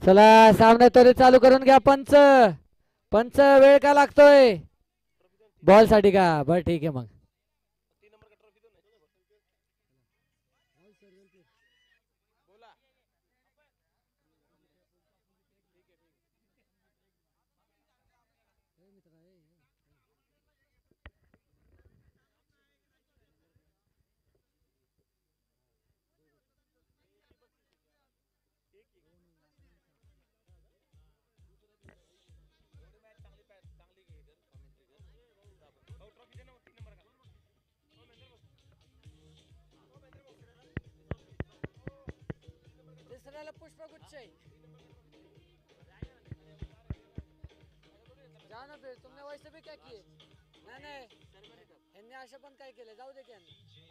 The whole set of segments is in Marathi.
चला सामना त्वरित चालू करून घ्या. पंच पंच वेळ का लागतोय बॉल साठी का? बर ठीक आहे मग. पुष्पगुच्छ जा ना फिर. तुमने वैसे भी क्या किए? नहीं इनने अशा पण काय केले? जाऊ दे.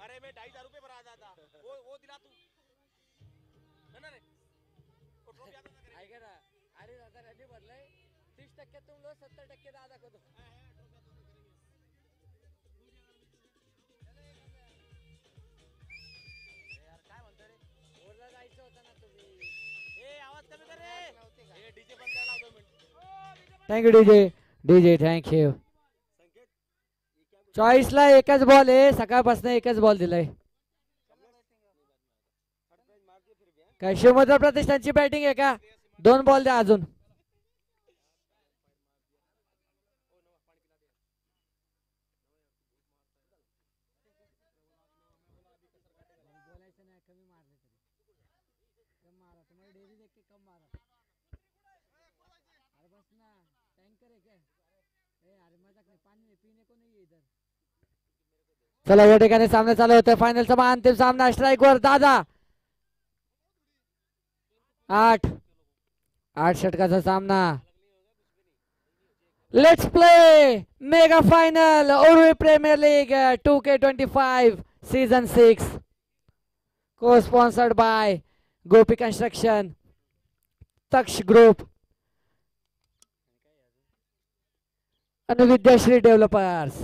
अरे मैं 2,500 रुपये भरा था वो दिला तू ना रे. ऐका ना 2,500 यांनी भरलंय. 30% तुम लो 70% दादा को दो. यार काय म्हणतो रे? ओरला जायचं होतं ना तुम्ही. ए आवाज कमी कर रे. ए डीजे बंद करा 2 मिनिट. Thank you DJ thank you. चॉईसला एकच बॉल आहे. सकाळपासून एकच बॉल दिलाय. काय शिवमुद्रा प्रतिष्ठानची बॅटिंग आहे का? 2 बॉल द्या अजून. चला या ठिकाणी सामना चालू होतोय. फायनलचा अंतिम सामना. स्ट्राईक वर दादा. 8 षटकाचा सामना. Let's play mega final Urvi premier league 2K25 season 6 को sponsored by Gopi construction, Taksh group आणि विद्याश्री डेव्हलपर्स.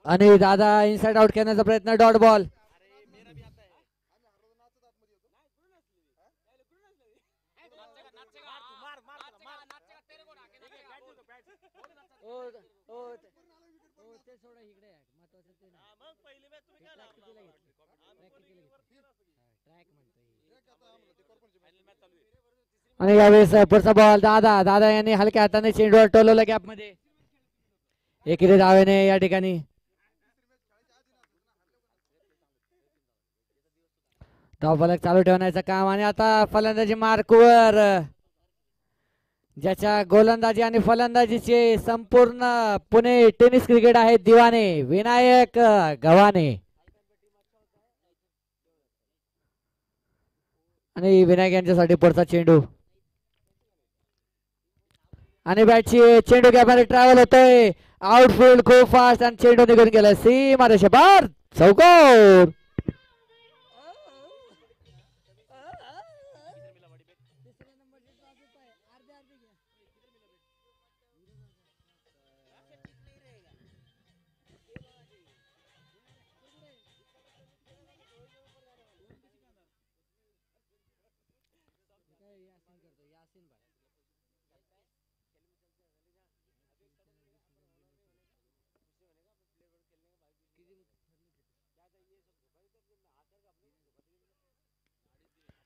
आणि दादा इनसाइड आउट करण्याचा प्रयत्न. Dot ball. आणि यावेळेस पुढचा बॉल. दादा यांनी हलक्या हाताने चेंडूवर टोलवला गॅप मध्ये. एकेरी धावेने या ठिकाणी धावफलक चालू ठेवण्याचं काम. आणि आता फलंदाजी मार्कवर ज्याच्या गोलंदाजी आणि फलंदाजीचे संपूर्ण पुणे टेनिस क्रिकेट आहे दिवाने विनायक गव्हाणे. आणि विनायक यांच्यासाठी पुढचा चेंडू. आणि बॅटची चेंडू गॅपमध्ये ट्रॅव्हल होतोय. आउटफील्ड खूप फास्ट आणि चेंडू निघून गेला सीमा रेषेपार. चौकार.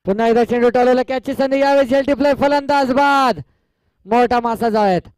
पुन्हा एकदा चेंडू टोलवला. कॅचची संधी. यावेळेस झेल्टी प्ले. फलंदाज बाद. मोठा मासा जावेत.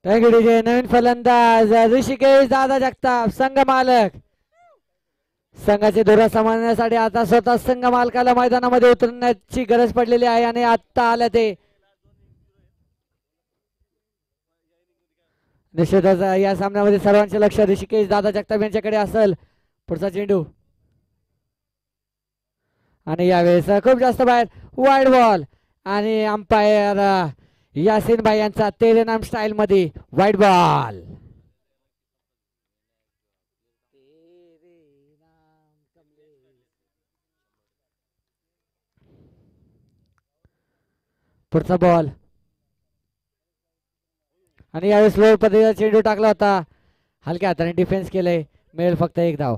Thank you DJ. नवीन फलंदाज ऋषिकेश दादा जगताप संघ मालक. संघाची धुरा सांभाळण्यासाठी आता स्वतः संघ मालकाला मैदानामध्ये उतरण्याची गरज पडलेली आहे आणि आता आल्या ते निश्चितच या सामन्यामध्ये सर्वांचे लक्ष ऋषिकेश दादा जगताप यांच्याकडे असेल. पुढचा चेंडू आणि यावेळेस खूप जास्त बाहेर वाईड बॉल आणि अंपायर यासिन भाई यांचा तेरे नाम स्टाईल मध्ये वाईड बॉल. पुढचा बॉल आणि यावेळेस स्लो पद्धतीचा चेंडू टाकला होता. हलक्या हाताने डिफेन्स केलंय. मिळेल फक्त एक धाव.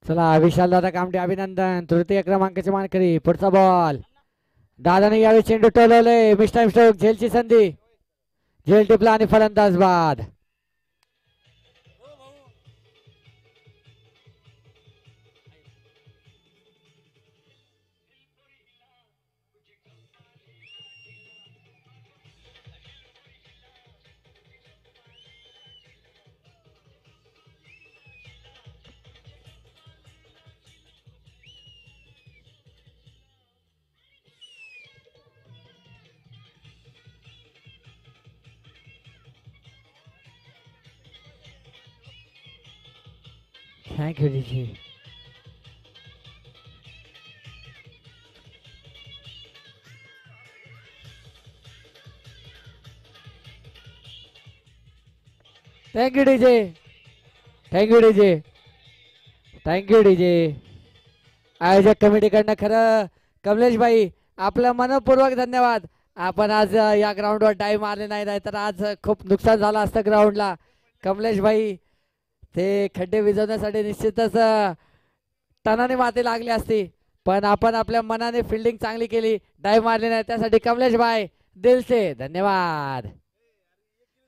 चला विशाल दादा कामटे अभिनंदन. तृतीय क्रमांकाचे मानकरी. पुढचा बॉल दादाने यावेळी चेंडू टोलवले. Mistimed stroke. झेलची संधी. झेल टिपला आणि फलंदाज बाद. Thank you DJ. Thank you DJ. Thank you DJ. Thank you DJ. आयोजक कमिटीकडनं खरं कमलेश भाई आपलं मनपूर्वक धन्यवाद. आपण आज या ग्राउंडवर टाइम आले नाही तर आज खूप नुकसान झालं असतं ग्राउंडला. कमलेश भाई ते खड्डे विझवण्यासाठी निश्चितच टनाने माती लागली असती पण आपण आपल्या मनाने फिल्डिंग चांगली केली. डाय मारली नाही त्यासाठी कमलेश भाई दिल से धन्यवाद.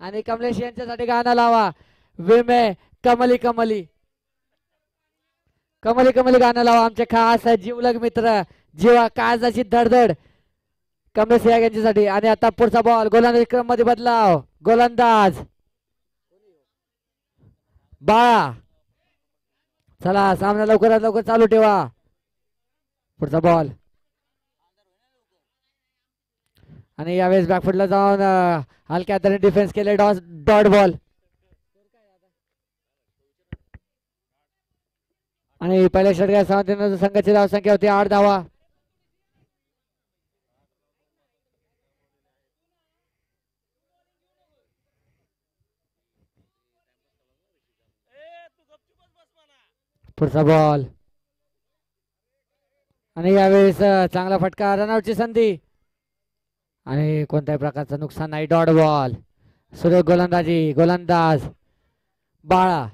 आणि कमलेश यांच्यासाठी गाणं लावा. विमे कमली कमली कमली कमली गाणं लावा. आमचे खास जीवलग मित्र जीवा काळजाची धडधड कमलेश यांच्यासाठी. आणि आता पुढचा बॉल गोलंदाज क्रम मध्ये बदलाव. गोलंदाज बाळा. चला सामना लवकरात लवकर चालू ठेवा. पुढचा बॉल आणि यावेळेस बॅकफुटला जाऊन हलक्या हाताने डिफेन्स केले. डॉट बॉल आणि पहिल्या षटकात संघाची धावसंख्या होती 8 धावा. पुढचा बॉल आणि यावेळेस चांगला फटका. रनआउटची संधी आणि कोणत्याही प्रकारचं नुकसान नाही. Dot ball. सुरेख गोलंदाजी. गोलंदाज बाळा.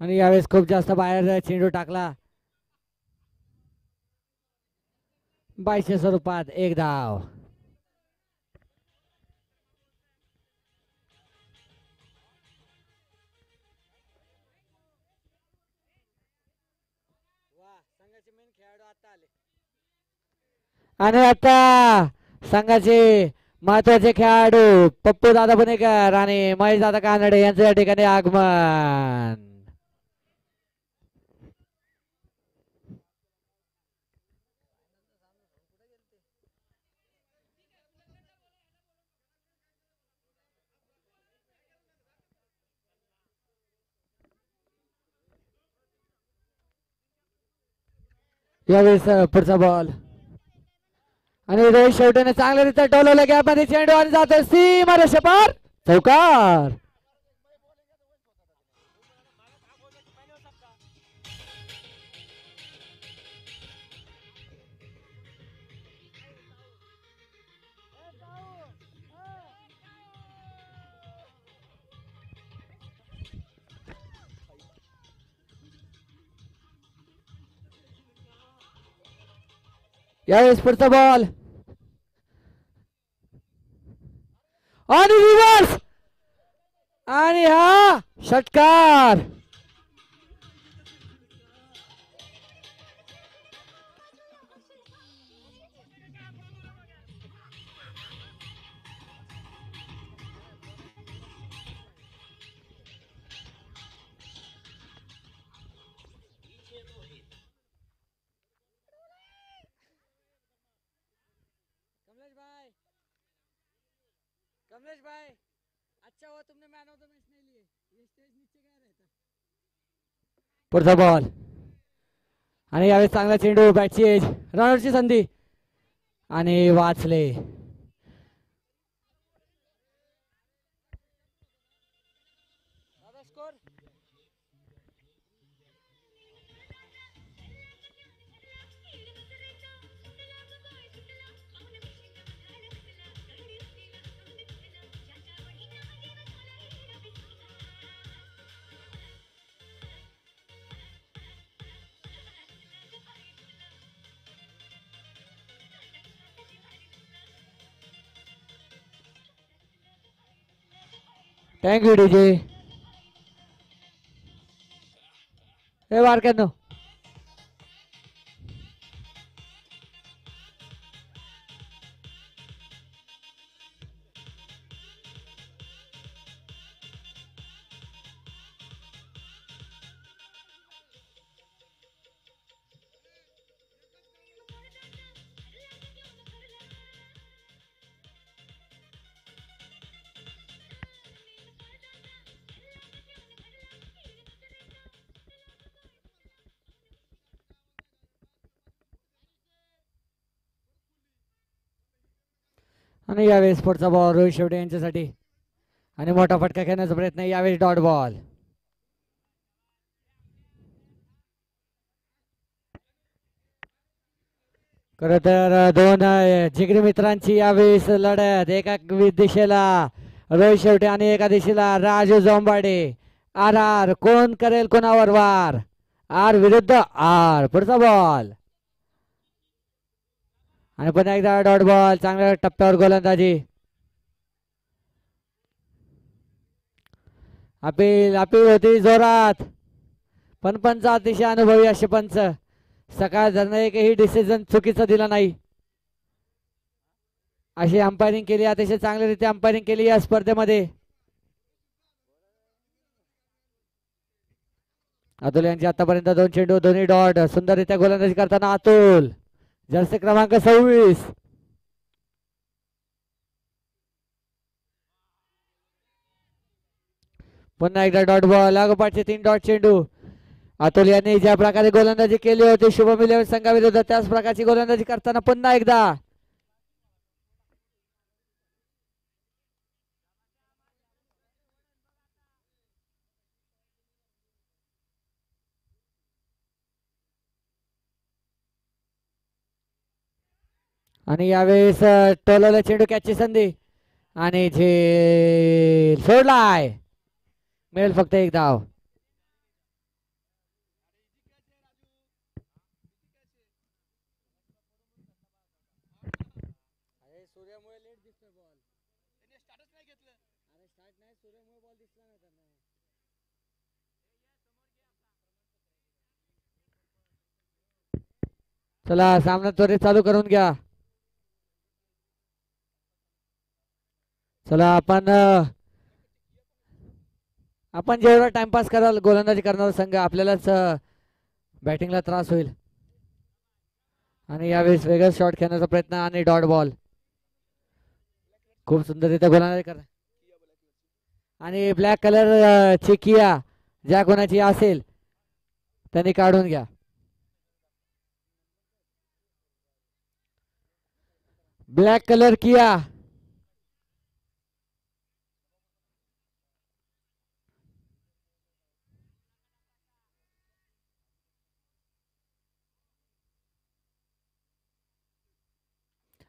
आणि यावेळेस खूप जास्त बाहेर चेंडू टाकला. 22 स्वरूपात एक धाव. आणि आता संघाचे महत्वाचे खेळाडू पप्पू दादा पुणेकर आणि महेश दादा कानडे यांचं या ठिकाणी आगमन. यावेळेस पुढचा बॉल आणि रोहित शेवटेने चांगल्यारीत्या टोलवलं. गॅपमध्ये चेंडू आणि जातो सीमा रेषेपार. चौकार. यावेळेस पुढचा बॉल आणि रिव्हर्स आणि हा षटकार. कमलेश भाई अच्छा हुआ तुमने मैन ऑफ द मैच नहीं लिए, ये स्टेज नीचे काय रहता. पुढचा बॉल आणि यावेळेस चांगला चेंडू बॅटची एज रनआउटची संधी आणि वाचले. Score thank you DJ. हे बारक्यांनो आणि यावेळेस पुढचा बॉल रोहित शेवटे यांच्यासाठी आणि मोठा फटका खेळण्याचा प्रयत्न. यावेळेस डॉट बॉल. खर तर दोन जिगरी मित्रांची यावेळेस लढत. एका दिशेला रोहित शेवटे आणि एका दिशेला राजू जोंबाडे. आर आर कोण करेल कोणावर वार. आर विरुद्ध आर. पुढचा बॉल आणि पुन्हा एकदा डॉट बॉल. चांगल्या टप्प्यावर गोलंदाजी. अपील होती जोरात पण पंच अतिशय अनुभवी असे पंच. सकाळ धरणं एकही डिसिजन चुकीचा दिला नाही अशी अंपायरिंग केली. अतिशय चांगल्यारीत्या अंपायरिंग केली या स्पर्धेमध्ये. अतुल यांची आतापर्यंत 2 चेंडू 2 डॉट. सुंदररित्या गोलंदाजी करताना अतुल जर्सी क्रमांक 26. पुन्हा एकदा डॉट बॉल. लागोपाठचे 3 डॉट चेंडू. अतुल यांनी ज्या प्रकारे गोलंदाजी केली होती शुभम इलेव्हन संघाविरुद्ध त्याच प्रकारची गोलंदाजी करताना पुन्हा एकदा आणि यावेळेस टोलवला चेंडू कॅचची संधी आणि झेल सोडलाय. मिळेल फक्त एक धाव. सूर्यामुळे लेट दिसतोय बॉल. त्याने स्टार्टच नाही घेतलं. अरे स्टार्ट नाही सूर्यामुळे बॉल दिसला नाही त्यांना. चला सामना त्वरित चालू करून घ्या. चला आपण जेवढा टाइमपास कराल गोलंदाजी करणारा संघ आपल्यालाच बॅटिंगला त्रास होईल. आणि यावेळेस वेगळा शॉट खेळण्याचा प्रयत्न आणि डॉट बॉल. खूप सुंदररित्या गोलंदाजी करा. आणि ब्लॅक कलर ची किया ज्या कोणाची असेल त्यांनी काढून घ्या. ब्लॅक कलर किया.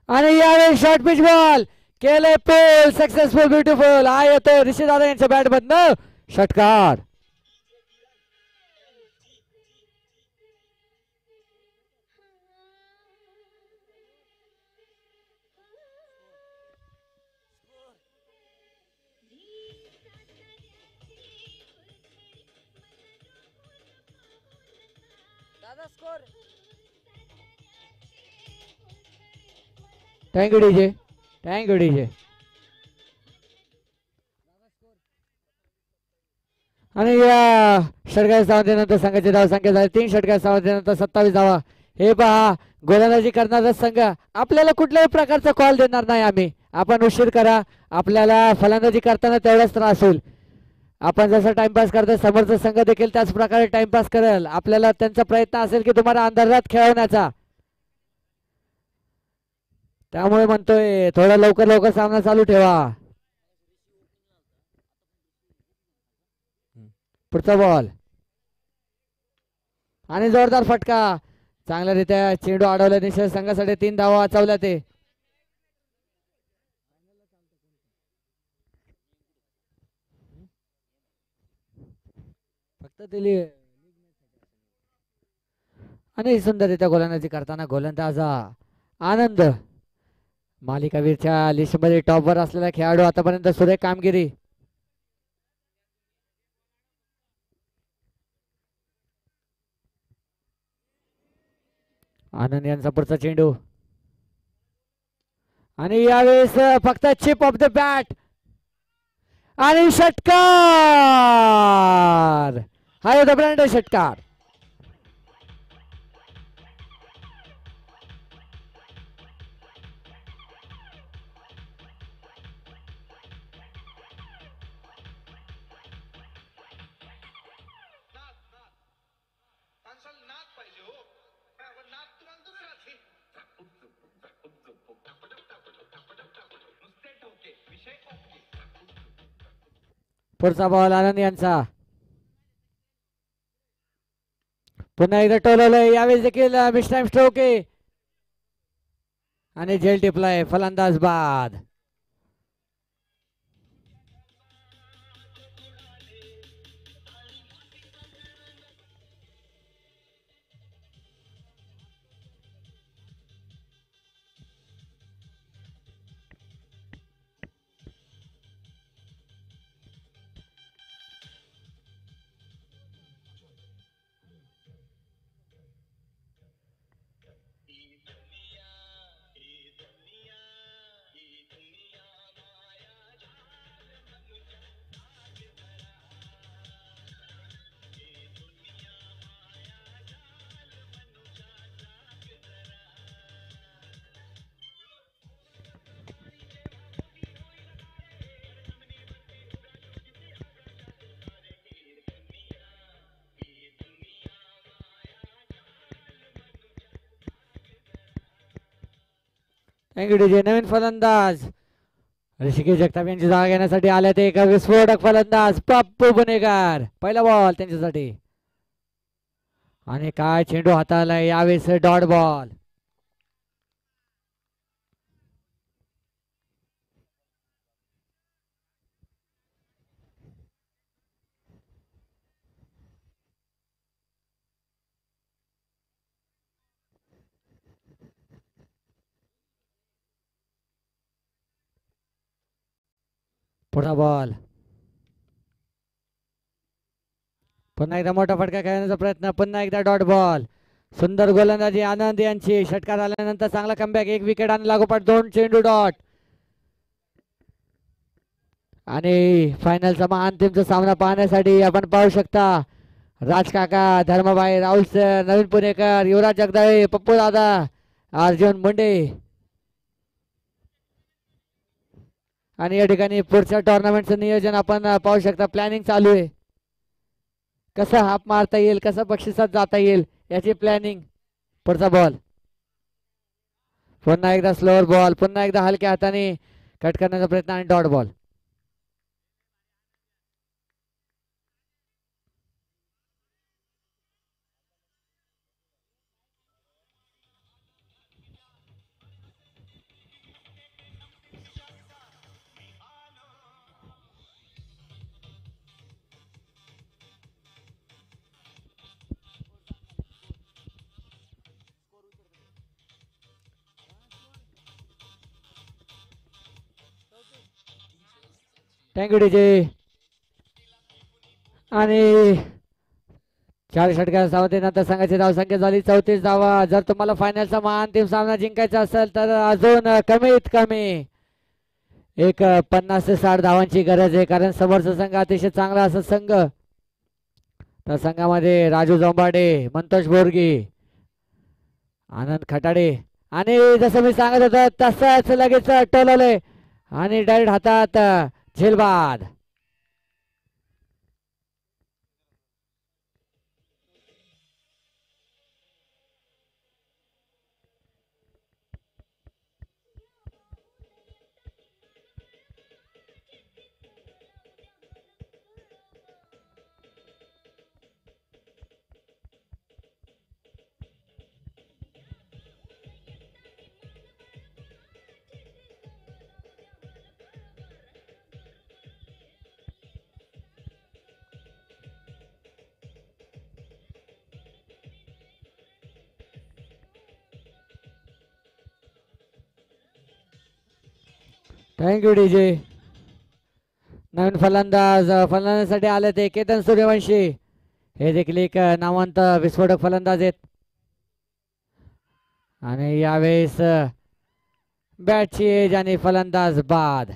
आणि यावेळेस शॉर्ट पिच बॉल केले पुल सक्सेसफुल ब्युटिफुल. हा येतोय ऋषी दादा यांच्या बॅट मधनं षटकार. Thank you DJ. Thank you DJ. आणि या षटकार सामन्यानंतर संघाची धाव संख्या झाली 3. षटकार सामन्यानंतर 27 धावा. हे पहा गोलंदाजी करणारा संघ आपल्याला कुठल्याही प्रकारचा कॉल देणार नाही आम्ही. आपण उशीर करा, आपल्याला फलंदाजी करताना तेवढाच त्रास होईल. आपण जसं टाइमपास करतो समोरचा संघ देखील त्याच प्रकारे टाइमपास करेल. आपल्याला त्यांचा प्रयत्न असेल की तुम्हाला अंधारात खेळवण्याचा. त्यामुळे म्हणतोय थोडा लवकर लवकर सामना चालू ठेवा. पुढचा बॉल आणि जोरदार फटका. चांगल्यारीत्या चेंडू अडवला. निश्चित संघासाठी 3 धावा वाचवल्या ते. फक्त दिली. आणि सुंदररित्या गोलंदाजी करताना गोलंदाज आनंद मालिकावीरच्या लिस्टमध्ये टॉपवर असलेला खेळाडू आतापर्यंत सुरेख कामगिरी. आनंद यांचा पुढचा चेंडू आणि यावेळेस फक्त चिप ऑफ द बॅट आणि षटकार. हा होता ब्रँड षटकार. पुढचा बॉल आनंद यांचा. पुन्हा एकदा टोलवलंय. यावेळेस देखील मिस टाइम स्ट्रोक आहे आणि झेल टिपलाय. फलंदाज बाद. Thank you DJ. नवीन फलंदाज ऋषिकेश जगताप यांची जागा घेण्यासाठी आले ते एक विस्फोटक फलंदाज पप्पू पुणेकर. पहिला बॉल त्यांच्यासाठी आणि काय चेंडू हाताला. यावेळेस डॉट बॉल. पुढचा बॉल. पुन्हा एकदा मोठा फटका खेळण्याचा प्रयत्न. पुन्हा एकदा डॉट बॉल. सुंदर गोलंदाजी आनंद यांची. षटकार आल्यानंतर चांगला कमबॅक. 1 विकेट आणि लागोपाठ 2 चेंडू डॉट. आणि फायनलचा अंतिमचा सामना पाहण्यासाठी आपण पाहू शकता राज काका, धर्मभाई, राहुल सर, नवीन पुणेकर, युवराज जगदाळे, पप्पू दादा, अर्जुन मुंडे. आणि या ठिकाणी पुढच्या टुर्नामेंटचं नियोजन आपण पाहू शकता. प्लॅनिंग चालू आहे. कसं हाफ मारता येईल, कसं बक्षिसात जाता येईल याची प्लॅनिंग. पुढचा बॉल. पुन्हा एकदा स्लोअर बॉल. पुन्हा एकदा हलक्या हाताने कट करण्याचा प्रयत्न आणि डॉट बॉल. Thank you DJ. आणि 4 षटकार सावधीनंतर संघाची धावसंख्या झाली 34 धावा. जर तुम्हाला फायनलचा अंतिम सामना जिंकायचा असेल तर अजून कमीत कमी एक 50 ते 60 धावांची गरज आहे, कारण समोरचा संघ अतिशय चांगला असा संघ. त्या संघामध्ये राजू जोंबाडे, मंतोष बोरगी, आनंद खटाडे आणि जसं मी सांगत होतो तसंच लगेच टोलवलंय आणि डायरेक्ट हातात झेलबाद. Thank you DJ. नवीन फलंदाजासाठी आले ते केतन सूर्यवंशी. हे देखील एक नामवंत विस्फोटक फलंदाज आहेत आणि यावेळेस बॅटची एज आणि फलंदाज बाद.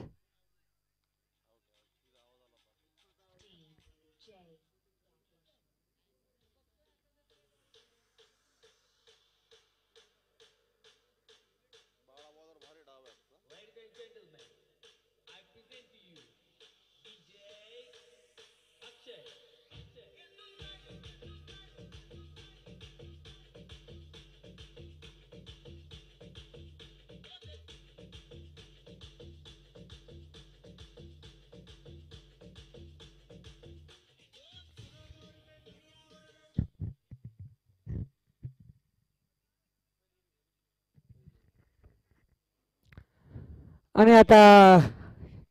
आणि आता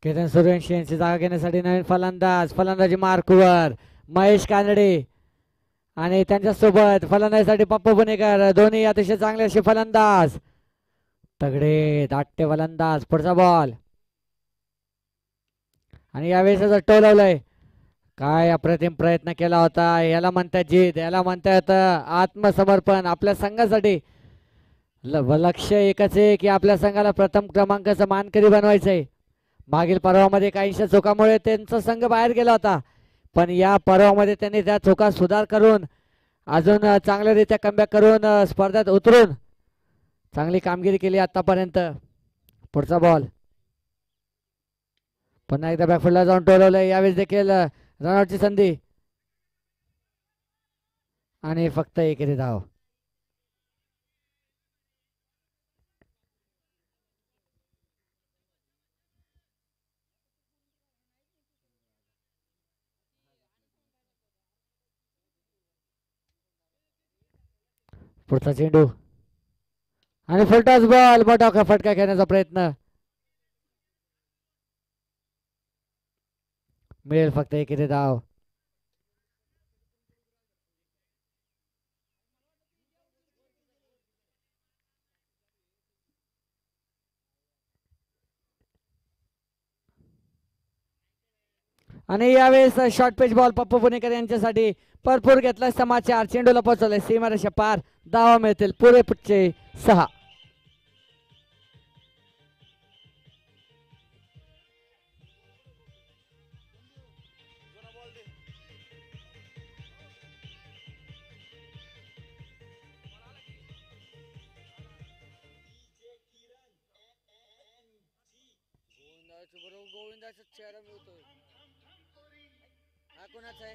केतन सूर्यवंशी यांची जागा घेण्यासाठी नवीन फलंदाजी मार्कवर महेश कानडे आणि त्यांच्यासोबत फलंदाजीसाठी पप्पू पुणेकर. दोन्ही अतिशय चांगले असे फलंदाज, तगडे दाट्टे फलंदाज. पुढचा बॉल आणि यावेळेस टोलवलंय. काय अप्रतिम प्रयत्न केला होता. याला म्हणतात जीत, याला म्हणतात आत्मसमर्पण. आपल्या संघासाठी लक्ष एकच आहे की आपल्या संघाला प्रथम क्रमांकाचा मानकरी बनवायचंय. मागील पर्वामध्ये काहीशा चुकामुळे त्यांचा संघ बाहेर गेला होता, पण या पर्वामध्ये त्यांनी त्या चुका सुधार करून अजून चांगल्यारीत्या कमबॅक करून स्पर्धेत उतरून चांगली कामगिरी केली आतापर्यंत. पुढचा बॉल पुन्हा एकदा बॅकफुटला जाऊन टोलवलंय. यावेळेस देखील रनआउटची संधी आणि फक्त एकेरी धाव. पुढचा चेंडू आणि फुलटॉस बॉल. मोठा फटका खेळण्याचा प्रयत्न, मिळेल फक्त एकेरी धाव. आणि यावेळेस शॉर्ट पिच बॉल पप्पू पुणेकर यांच्यासाठी भरपूर घेतला. समाज 4 चेंडूला पोहोचवले सीमारेषा पार. धावा मिळतील पुरे पुढचे 6. गोविंदाचा चेहरा मिळतोय. हा कोणाचा आहे?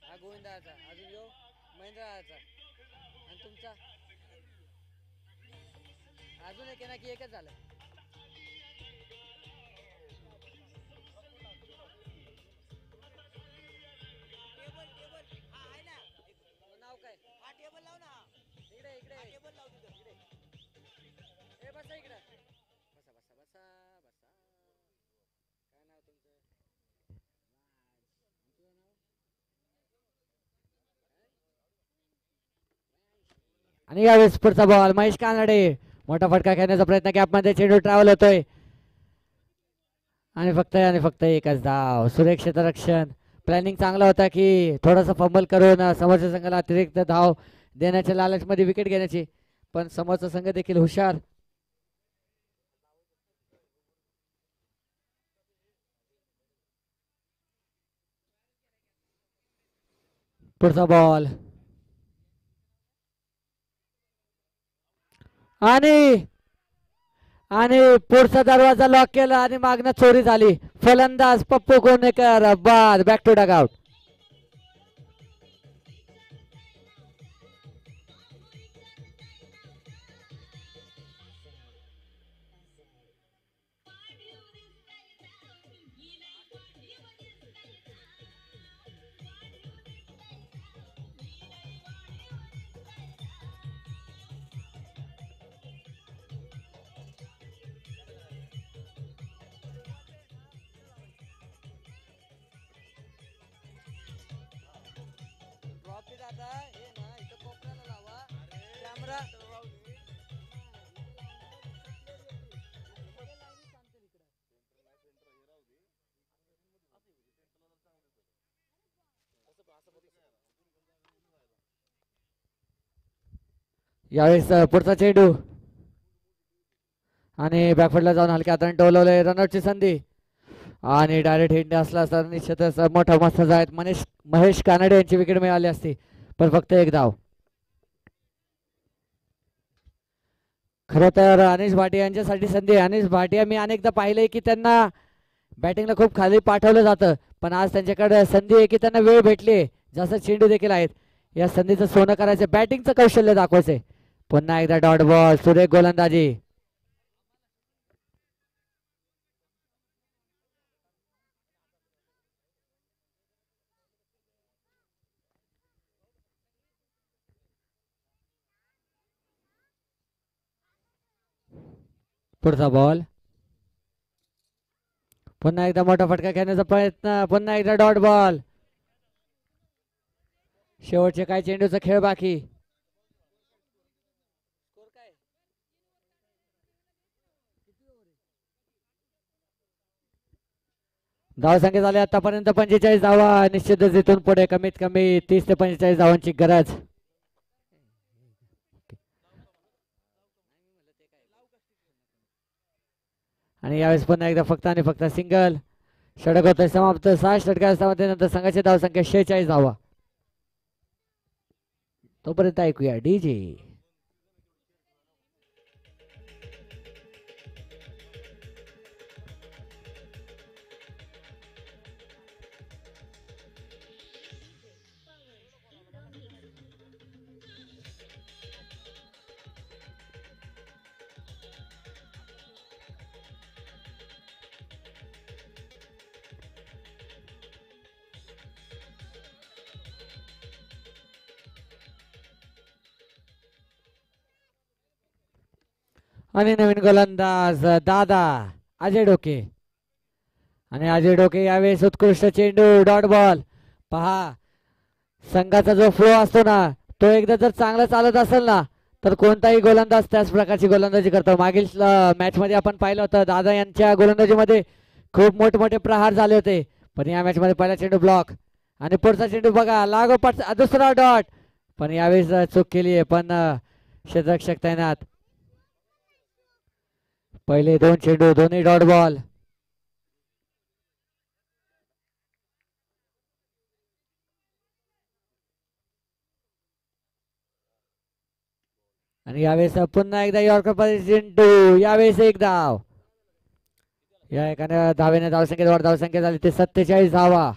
हा गोविंदाचा. अजून यो महेंद्राचा आणि तुमचा अजून एक आहे ना की एकच झालं? नाव काय? हा टेबल लाव ना. इकडे इकडे टेबल लाव तिथं. इकडे ए बसा इकडे. बसा बसा बसा बसा. काय नाव तुमचं? आणि यावेळेस पुढचा बॉल महेश कानडे. मोठा फटका खेळण्याचा प्रयत्न, कॅपमध्ये चेंडू ट्रॅव्हल होतोय आणि फक्त एकच धाव. सुरेख क्षेत्ररक्षण प्लॅनिंग चांगला होता की थोडासा फंबल करून समोरच्या संघाला अतिरिक्त धाव देण्याच्या लालचमध्ये विकेट घेण्याची, पण समोरचा संघ देखील हुशार. पुढचा बॉल आणि आणि पुढचा दरवाजा लॉक केला आणि मागणं चोरी झाली. फलंदाज पप्पू गोनेकर बाद. Back to dugout. यावेळेस पुढचा चेंडू आणि बॅकफुटला जाऊन हलक्या हाताने टोलवलंय. रनआउटची संधी आणि डायरेक्ट हिट असला तर निश्चितच मोठा मस्त आहेत. महेश कानडे यांची विकेट मिळाली असती, पण फक्त एक धाव. खरं तर अनिश भाटिया यांच्यासाठी संधी. अनिश भाटिया मी अनेकदा पाहिलंय की त्यांना बॅटिंगला खूप खाली पाठवलं जातं, पण आज त्यांच्याकडे संधी आहे की त्यांना वेळ भेटली. जसं चेंडू देखील आहेत. या संधीचं सोनं करायचं, बॅटिंगचं कौशल्य दाखवायचंय. पुन्हा एकदा डॉट बॉल. सुरेख गोलंदाजी. पुढचा बॉल. पुन्हा एकदा मोठा फटका खेळण्याचा प्रयत्न. पुन्हा एकदा डॉट बॉल. शेवटचे काय चेंडूचा खेळ बाकी. धाव संख्या झाली आतापर्यंत 45 धावा. निश्चितच इथून पुढे कमीत कमी 30 ते 45 धावांची गरज. आणि यावेळेस पुन्हा एकदा फक्त आणि फक्त सिंगल. षटक होतं समाप्त. 6 षटकार समाप्तीनंतर संघाची धाव संख्या 46 धावा. तोपर्यंत ऐकूया डीजे. आणि नवीन गोलंदाज दादा अजय डोके. आणि अजय डोके यावेळेस उत्कृष्ट चेंडू. Dot ball. पहा, संघाचा जो फ्लो असतो ना, तो एकदा जर चांगला चालत असेल ना, तर कोणताही गोलंदाज त्याच प्रकारची गोलंदाजी करतो. मागील मॅच मध्ये आपण पाहिलं होतं दादा यांच्या गोलंदाजीमध्ये खूप मोठमोठे प्रहार झाले होते, पण या मॅच मध्ये पहिला चेंडू ब्लॉक आणि पुढचा चेंडू बघा लागोपाठ दुसरा डॉट. पण यावेळेस चूक केली आहे, पण क्षेत्ररक्षक तैनात. पहिले 2 चेंडू दोन्ही डॉट बॉल. आणि यावेळेस पुन्हा एकदा यॉर्कर चेंडू. यावेळेस एक धाव. या एकाने धावेने धावसंख्येत धावसंख्या झाली ते 47 धावा.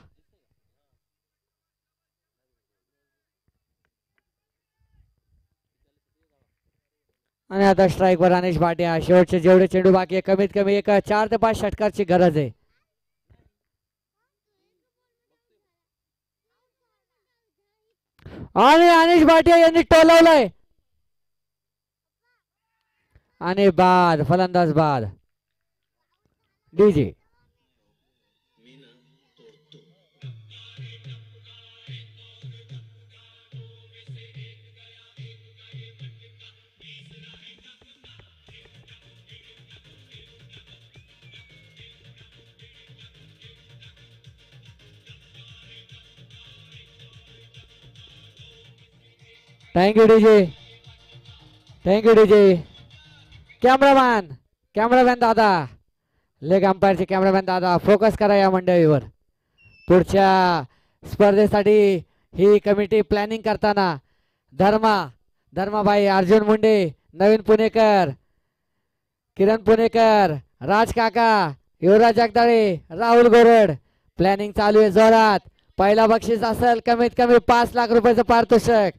आणि आता स्ट्राईक वर अनिश भाटिया. शेवटचे जेवढे चेंडू बाकी आहे, कमीत कमी एक 4 ते 5 षटकारची गरज आहे. आणि अनिश भाटिया यांनी टोलवलंय आणि बाद. फलंदाज बाद. DJ. Thank you DJ, thank you DJ. Cameraman दादा, लेग अंपायरचे कॅमेरामॅन दादा, फोकस करा या मंडळीवर. पुढच्या स्पर्धेसाठी ही कमिटी प्लॅनिंग करताना धर्माबाई, अर्जुन मुंडे, नवीन पुणेकर, किरण पुणेकर, राज काका, युवराज जगदाळे, राहुल गोरड, प्लॅनिंग चालू आहे जोरात. पहिला बक्षीस असेल कमीत कमी 5 लाख रुपयाचं पारितोषिक.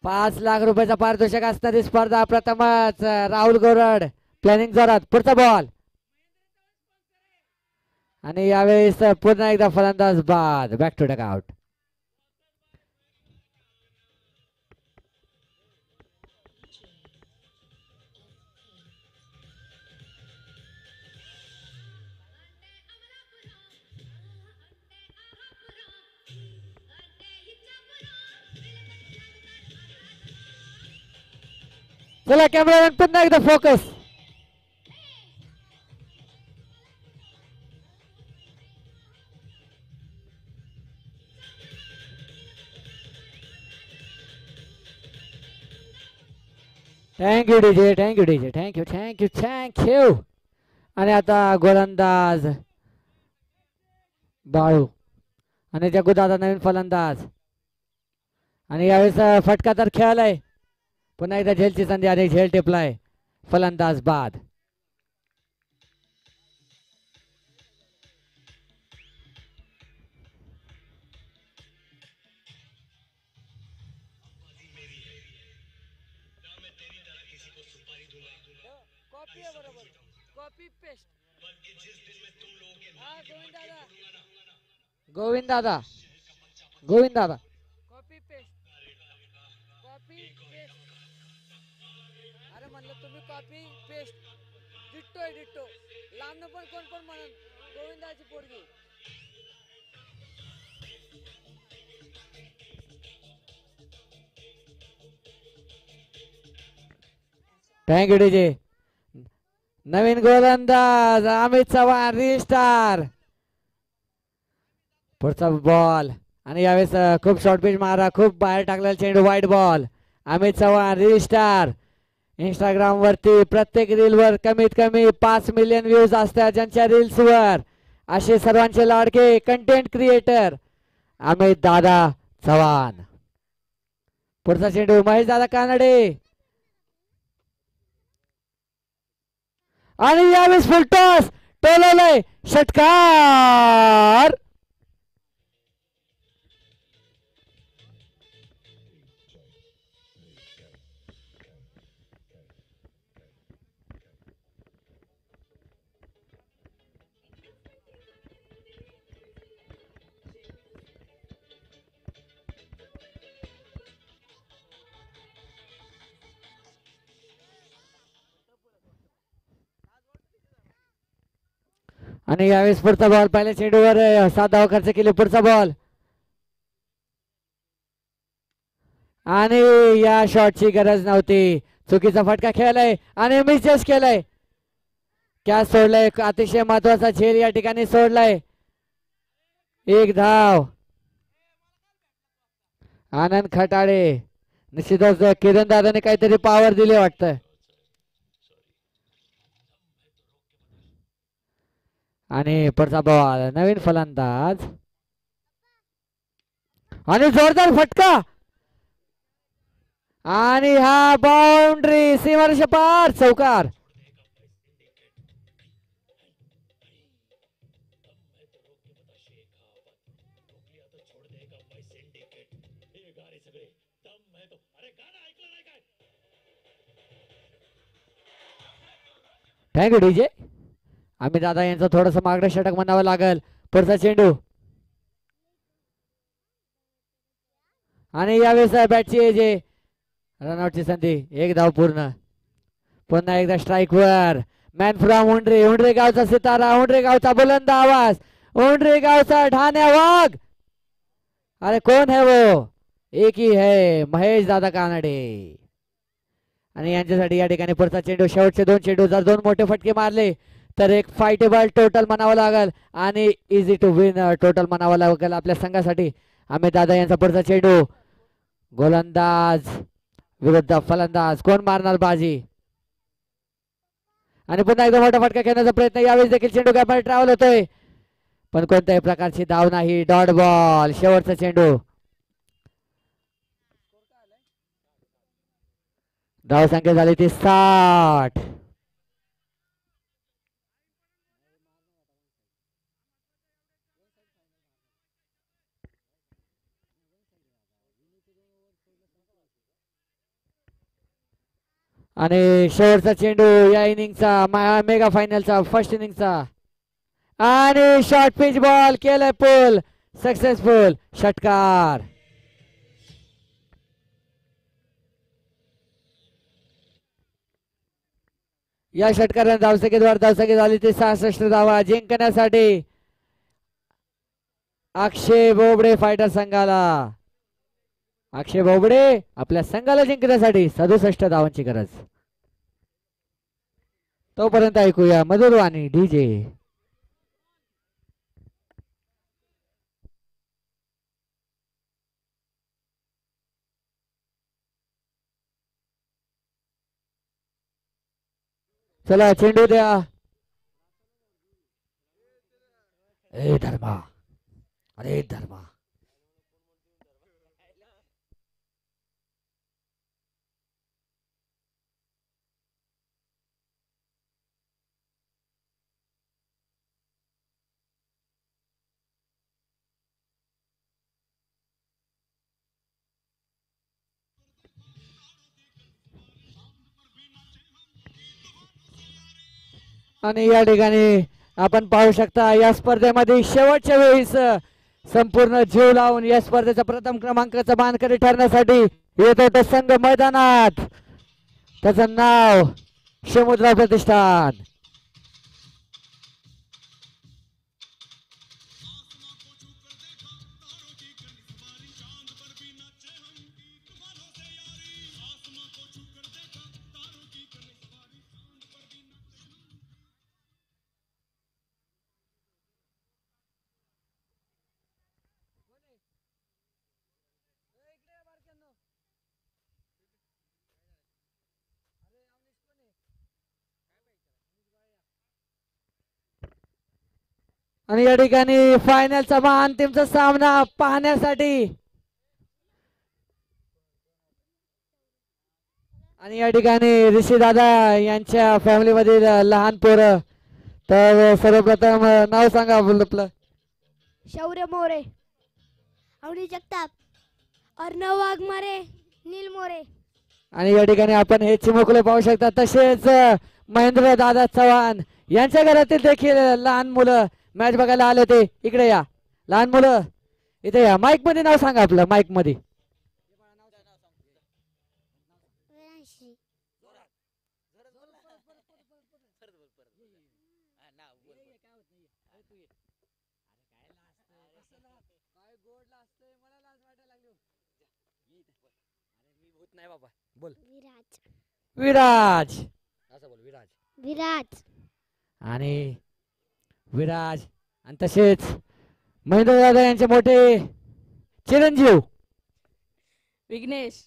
5 लाख रुपयाचं पारितोषिक असणारी स्पर्धा प्रथमच. राहुल गोरड, प्लॅनिंग जोरात. पुढचा बॉल आणि यावेळेस पुन्हा एकदा फलंदाज बाद. Back to duck out. चला कॅमेरामॅन पुन्हा एकदा focus. Thank you DJ, thank you DJ, thank you thank you thank you. आणि आता गोलंदाज बाळू आणि जगूदादा नवीन फलंदाज. आणि यावेळेस फटका तर खेळालाय. पुन्हा एकदा झेलची संधी आणि झेल टिपलाय. फलंदाज बाद. गोविंद दादा कॉपी पेस्ट. अरे म्हणलं तुम्ही कॉपी पेस्ट. डिट्टो लांब पण कोण म्हणून गोविंदाची पोरगी. Thank you DJ. नवीन गोलंदाज अमित चव्हाण, रिस्टार. पुढचा बॉल आणि यावेळेस खूप शॉर्ट पिच मारा, खूप बाहेर टाकलेला चेंडू, वाईट बॉल. अमित चव्हाण, रिस्टार. इंस्टाग्राम वरती प्रत्येक रील वर कमीत कमी 5 मिलियन व्ह्यूज असतात ज्यांच्या रील्स वर. असे सर्वांचे लाडके कंटेंट क्रिएटर अमित दादा चव्हाण. पुढचा चेंडू महेश दादा कानडे आणि यावेळेस फुल टॉस टोलवलंय. षटकार. आणि यावेळेस पुढचा बॉल. पहिल्या चेंडूवर 7 धावा खर्च केले. पुढचा बॉल आणि या शॉटची गरज नव्हती. चुकीचा फटका खेळलाय आणि मिसचेस केलाय. कॅच सोडलाय. अतिशय महत्वाचा झेल या ठिकाणी सोडलाय. 1 धाव. आनंद खटाळे. निश्चितच किरण दादाने काहीतरी पॉवर दिले वाटतं. आणि पुढचा बॉल. नवीन फलंदाज आणि जोरदार फटका आणि हा बाउंड्री, सीमारेषा पार, चौकार. Thank you DJ. आम्ही दादा यांचं थोडस मागणं षटक म्हणावं लागल. पुढचा चेंडू आणि यावेळेस बॅटची जे रनआउटची संधी. 1 धाव पूर्ण. पुन्हा एकदा स्ट्राईक वर. मॅन फ्रॉम उंडरे गावचा सितारा, उंडरे गावचा बुलंद आवाज, उंडरे गावचा ढाण्या वाघ. अरे कौन है वो? एक ही है, महेश दादा कानडे. आणि यांच्यासाठी या ठिकाणी पुढचा चेंडू. शेवटचे 2 चेंडू जर 2 मोठे फटके मारले तर एक फायटेबल टोटल म्हणावं लागेल आणि इझी टू विन टोटल म्हणावं लागेल आपल्या संघासाठी. अमित दादा यांचा पुढचा चेंडू गोलंदाज विरुद्ध फलंदाज, कोण मारणार बाजी? आणि पुन्हा एकदा मोठा फटका खेळण्याचा प्रयत्न, यावेळेस देखील चेंडू गॅपमध्ये ट्रॅव्हल होतोय पण कोणत्याही प्रकारची धाव नाही. डॉट बॉल, शेवटचा चेंडू. धाव संख्या झाली ती 60. आणि शेवटचा चेंडू या इनिंगचा, मेगा फायनलचा, फर्स्ट इनिंगचा. आणि शॉर्ट पिच बॉल केलाय पुल, सक्सेसफुल षटकार. या षटकाराने धावसंख्येद्वारे धावसंख्या झाली ती 66 धावा. जिंकण्यासाठी अक्षय बोबडे फायटर संघाला, अक्षय बोबडे आपल्या संघाला जिंकण्यासाठी 67 धावांची गरज. तोपर्यंत ऐकूया मधुर आणि डीजे. चला चेंडू द्या. ए धर्मा, अरे धर्मा. आणि या ठिकाणी आपण पाहू शकता या स्पर्धेमध्ये शेवटच्या वेळेस संपूर्ण जीव लावून या स्पर्धेचा प्रथम क्रमांकाचा मानकरी ठरण्यासाठी येतो तो संघ मैदानात. त्याचं नाव समुद्र प्रतिष्ठान. आणि या ठिकाणी फायनलचा अंतिमचा सामना पाहण्यासाठी आणि या ठिकाणी ऋषी दादा यांच्या फॅमिली मधील लहान पोरं. तर सर्वप्रथम नाव सांगा आपलं. शौर्य मोरे, अवनी जगताप, अर्णव वाघमारे, नील मोरे. आणि या ठिकाणी आपण हे चिमुकले पाहू शकता. तसेच महेंद्र दादा चव्हाण यांच्या घरातील देखील लहान मुलं मॅच बघायला आले होते. इकडे या लहान मुलं, इथे या. माईक मध्ये नाव सांगा आपलं, माईक मध्ये. विराज, विराज, असं बोल. विराज, विराज. आणि विराज आणि तसेच महेंद्र दादा यांचे मोठे चिरंजीव विघ्नेश.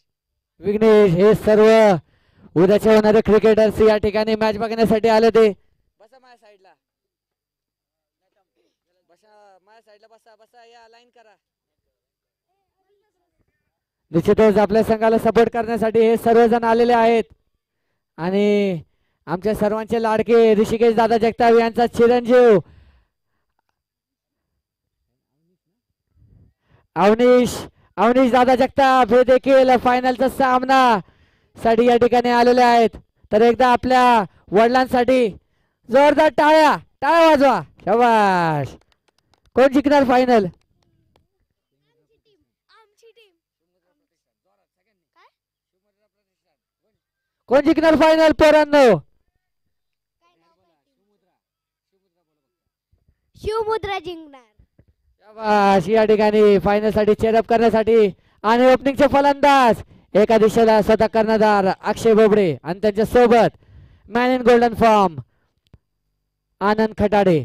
विघ्नेश हे सर्व उद्याच्या होणारे क्रिकेटर्स या ठिकाणी मॅच बघण्यासाठी आले होते. बसा माझ्या साईडला, बसा माझ्या साईडला, बसा बसा, या लाईन करा. निश्चितच आपल्या संघाला सपोर्ट करण्यासाठी हे सर्वजण आलेले आहेत. आणि आमच्या सर्वांचे लाडके ऋषिकेश दादा जगताप यांचा चिरंजीव अवनीश दादा जगताप हे देखील फायनलचा सामना साठी या ठिकाणी आलेले आहेत. तर एकदा आपल्या वडिलांसाठी जोरदार टाळ्या वाजवा. शाबाश. कोण जिंकणार फायनल? कोण जिंकणार फायनल पोरांनो? शिवमुद्रा जिंकणार. शाबाश. या ठिकाणी फायनल साठी चेअरअप करण्यासाठी आणि ओपनिंगचे फलंदाज एका दिशेला स्वतः कर्णधार अक्षय बोबडे आणि त्यांच्या सोबत मॅन इन गोल्डन फॉर्म आनंद खटाडे.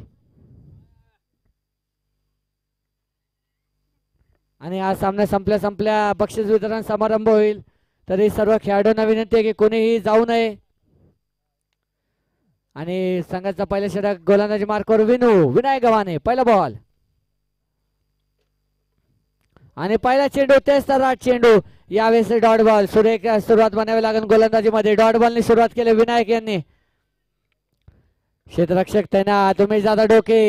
आणि हा सामना संपल्या बक्षीस वितरण समारंभ होईल. तरी सर्व खेळाडूंना विनंती आहे की कोणीही जाऊ नये. आणि संघाचा पहिला षटक गोलंदाजी मार्कवर विनय गव्हाणे. पहिला बॉल आणि पहिला चेंडू तेच तर चेंडू. यावेळेस डॉट बॉल. सुरेख सुरुवात बनावी लागेल गोलंदाजीमध्ये. डॉट बॉलनी सुरुवात केली विनायक यांनी. क्षेत्ररक्षक तैनात तुम्ही जादा डोके.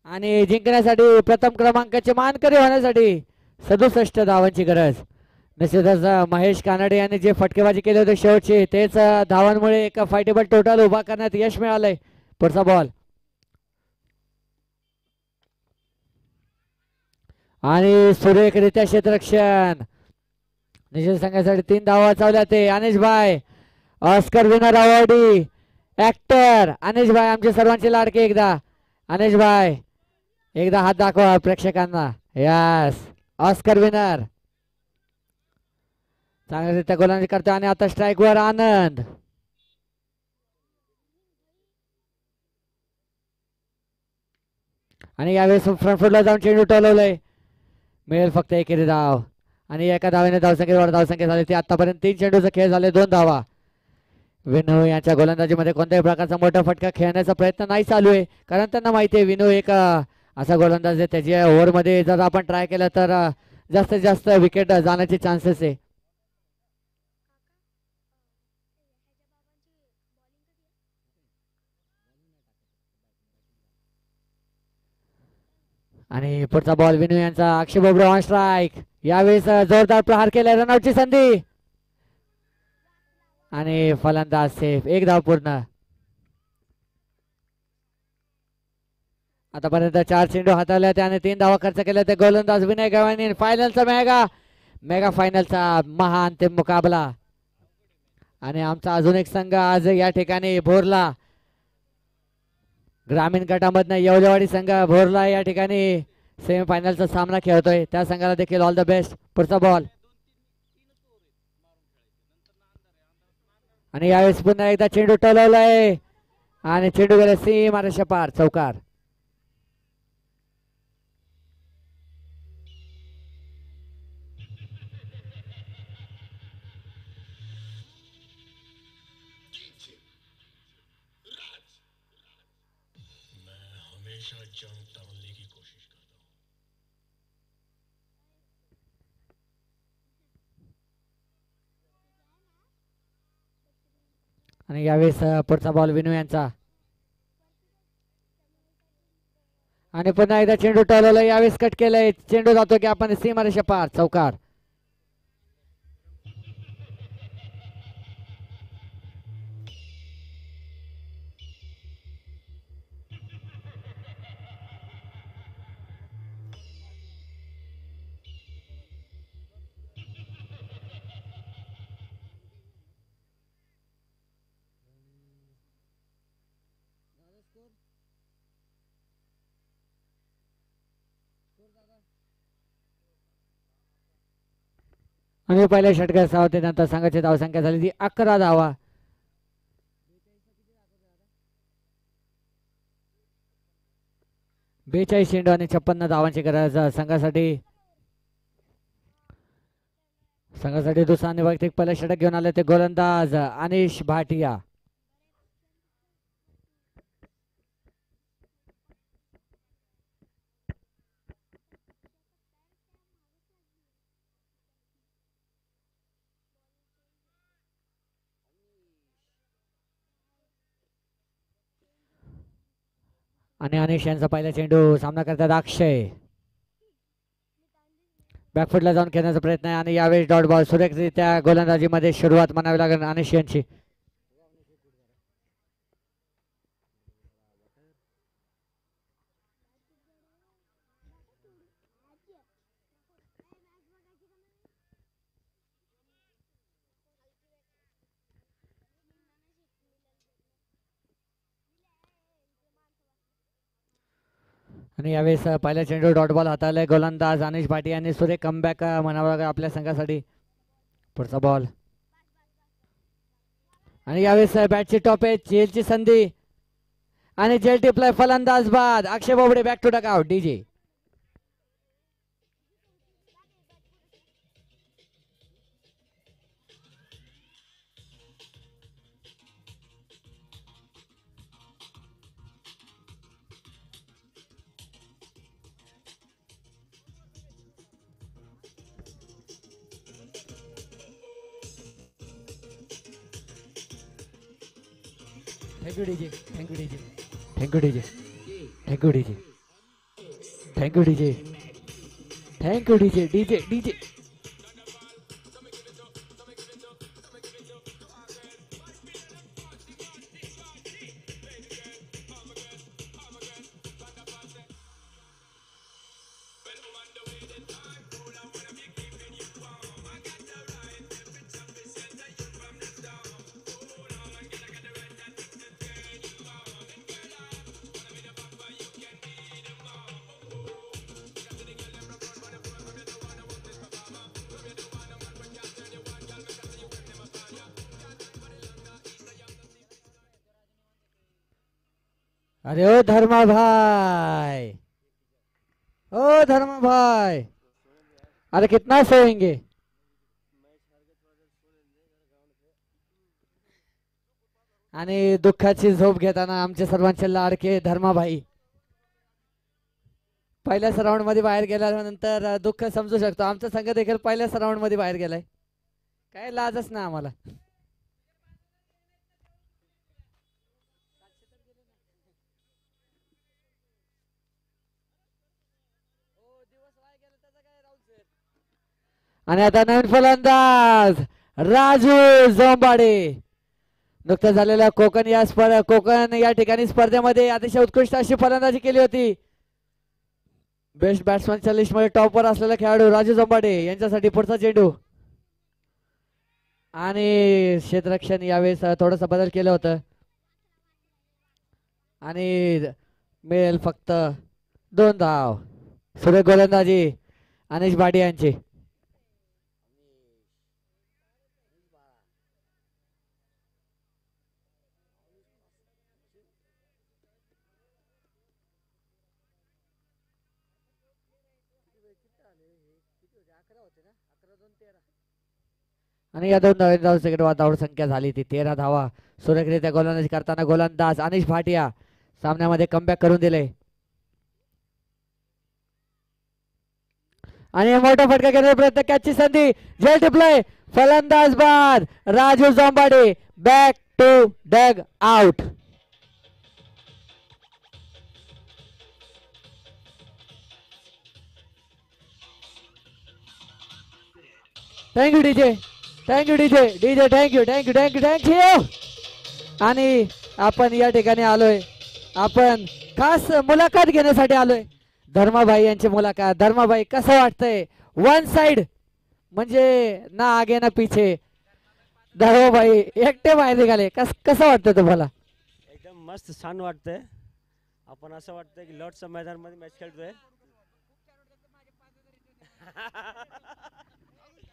आणि जिंकण्यासाठी प्रथम क्रमांकाचे मानकरी होण्यासाठी 67 धावांची गरज. निश्चितच महेश कानडे यांनी जे फटकेबाजी केले होते शेवटचे तेच धावांमुळे एक फायटेबल टोटल उभा करण्यात यश मिळालंय. पुढचा बॉल आणि सुरेखरित्या क्षेत्ररक्षण. निश्चित संघासाठी 3 धावा चावल्या. ते अनिश भाई ऑस्कर विनर अवॉर्डी ऍक्टर अनिश भाई आमचे सर्वांचे लाडके. एकदा अनिश भाई एकदा हात दाखवा प्रेक्षकांना. Yes Oscar winner. चांगल्यारित्या गोलंदाजी करतो आणि आता स्ट्राईक वर आनंद. आणि यावेळेस फ्रंट फुटला जाऊन चेंडू टोलवलंय. मिळेल फक्त एकेरी धाव आणि एका धावेने धावसंख्येवर धावसंख्या झाली. ती आतापर्यंत 3 चेंडूचा खेळ झाले 2 धावा. विनू यांच्या गोलंदाजीमध्ये कोणत्याही प्रकारचा मोठा फटका खेळण्याचा प्रयत्न नाही चालू आहे. कारण त्यांना माहिती आहे विनू एक असा गोलंदाज आहे त्याच्या ओव्हरमध्ये जर आपण ट्राय केलं तर जास्तीत जास्त विकेट जाण्याचे चान्सेस आहे. आणि पुढचा बॉल विनू यांचा. अक्षय बोबडे ऑन स्ट्राईक. यावेळेस जोरदार प्रहार केला. रनआउटची संधी आणि फलंदाज सेफ. 1 धाव पूर्ण. आतापर्यंत 4 चेंडू हाताळले त्याने 3 धावा खर्च केल्या. ते गोलंदाज विनय गव्हाणे. फायनलचा मेगा फायनलचा महाअंतिम मुकाबला. आणि आमचा अजून एक संघ आज या ठिकाणी भोरला ग्रामीण गटामधनं येवलेवाडी संघ भोरला या ठिकाणी सेमीफायनलचा सामना खेळतोय. त्या संघाला देखील ऑल द बेस्ट. पुढचा बॉल आणि यावेळेस पुन्हा एकदा चेंडू टोलवलाय आणि चेंडू गेला सीमारेषा पार. चौकार. आणि यावेळेस पुढचा बॉल विनू यांचा आणि पुन्हा एकदा चेंडू टोलवला. यावेळेस कट केलंय. चेंडू जातो की आपण सीमारेषा पार. चौकार. आणि पहिल्या षटकात नंतर संघाची धावसंख्या झाली ती 11 धावा. 42 चेंडू आणि 56 धावांची गरज संघासाठी. दुसरा आणि वैयक्तिक पहिलं षटक घेऊन आले ते गोलंदाज अनिश भाटिया. आणि अनिश यांचा पहिला चेंडू. सामना करतात अक्षय. बॅकफुटला जाऊन खेळण्याचा प्रयत्न आहे आणि यावेळेस डॉट बॉल. सुरेखरित्या गोलंदाजीमध्ये सुरुवात म्हणावी लागेल अनिश यांची. आणि यावेळेस पहिला चेंडू डॉट बॉल हाताळलाय गोलंदाज अनिश भाटी यांनी. सुरेख कमबॅक म्हणावं लागेल आपल्या संघासाठी. पुढचा बॉल आणि यावेळेस बॅटची टॉप आहे. जेलची संधी आणि जेल टिपलाय फलंदाज बाद. Akshay Bobde back to dugout. DJ thank you DJ. Thank you DJ. Thank you DJ. Thank you DJ. Thank you DJ. Thank you DJ. DJ DJ. अरे ओ धर्मा भाई. ओ धर्मा भाई. अरे कितना सोएंगे. आणि दुःखाची झोप घेताना आमचे सर्वांचे लाडके धर्माभाई पहिल्याच राऊंड मध्ये बाहेर गेल्यानंतर दुःख समजू शकतो. आमचा संघ देखील पहिल्याच राऊंड मध्ये बाहेर गेलाय. काय लाजच ना आम्हाला. आणि आता नवीन फलंदाज राजू जोंबाडे. नुकतं झालेल्या कोकण या ठिकाणी स्पर्धेमध्ये अतिशय उत्कृष्ट अशी फलंदाजी केली होती. बेस्ट बॅट्समॅनच्या लिस्ट मध्ये टॉपवर असलेला खेळाडू राजू जोंबाडे यांच्यासाठी पुढचा चेंडू. आणि क्षेत्ररक्षण यावेळेस थोडस बदल केलं होतं आणि मिळेल फक्त 2 धाव. सुरेख गोलंदाजी अनिश भाटी यांची. आणि या 2 धावांची धाव संख्या झाली ती 13 धावा. सुरेखरित्या गोलंदाजी करताना गोलंदाज अनिश भाटिया सामन्यामध्ये कमबॅक करून दिले. आणि मोठा फटका घेण्याचा प्रयत्न. कॅचची संधी. जेल टिपलय. फलंदाज बाद. Raju Jombade back to dugout. Thank you DJ. Thank you DJ. DJ thank you thank you thank you thank you. आणि आपण या ठिकाणी आलोय. आपण खास मुलाखत घेण्यासाठी आलोय. धर्माभाई यांची मुलाखत. धर्माभाई कसं वाटतंय. 1 साइड म्हणजे ना आगे ना पीछे. धर्माभाई एकटे बाहेर निघाले. कसं वाटतं तुम्हाला. एकदम मस्त छान वाटतंय. आपण असं वाटतंय की लॉर्डच्या मैदानामध्ये मॅच खेळतोय.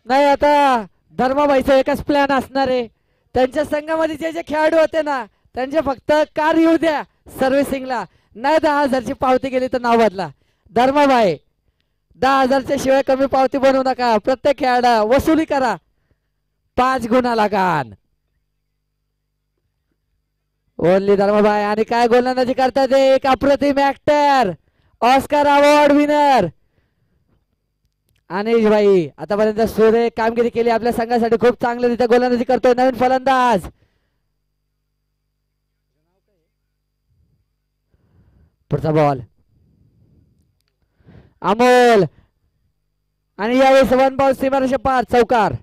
नाही आता धर्माबाईचा एकच प्लॅन असणार आहे. त्यांच्या संघामध्ये जे जे खेळाडू होते ना त्यांचे फक्त कार येऊ द्या सर्व्हिसिंगला. नाही 10,000ची पावती गेली तर नाव बदला. धर्माबाई 10,000च्या शिवाय कमी पावती बनवू नका. प्रत्येक खेळाडा वसुली करा. 5 गुणा लगान. ओनली धर्माबाई. आणि काय गोलंदाजी करतात. एक अप्रतिम ऍक्टर ऑस्कर अवॉर्ड विनर अनिश भाई आतापर्यंत सुरेख कामगिरी केली आपल्या संघासाठी. खूप चांगल्यारीत्या गोलंदाजी करतोय नवीन फलंदाज. पुढचा बॉल अमोल. आणि यावेळेस 1 बॉल सीमारेषा पार. चौकार.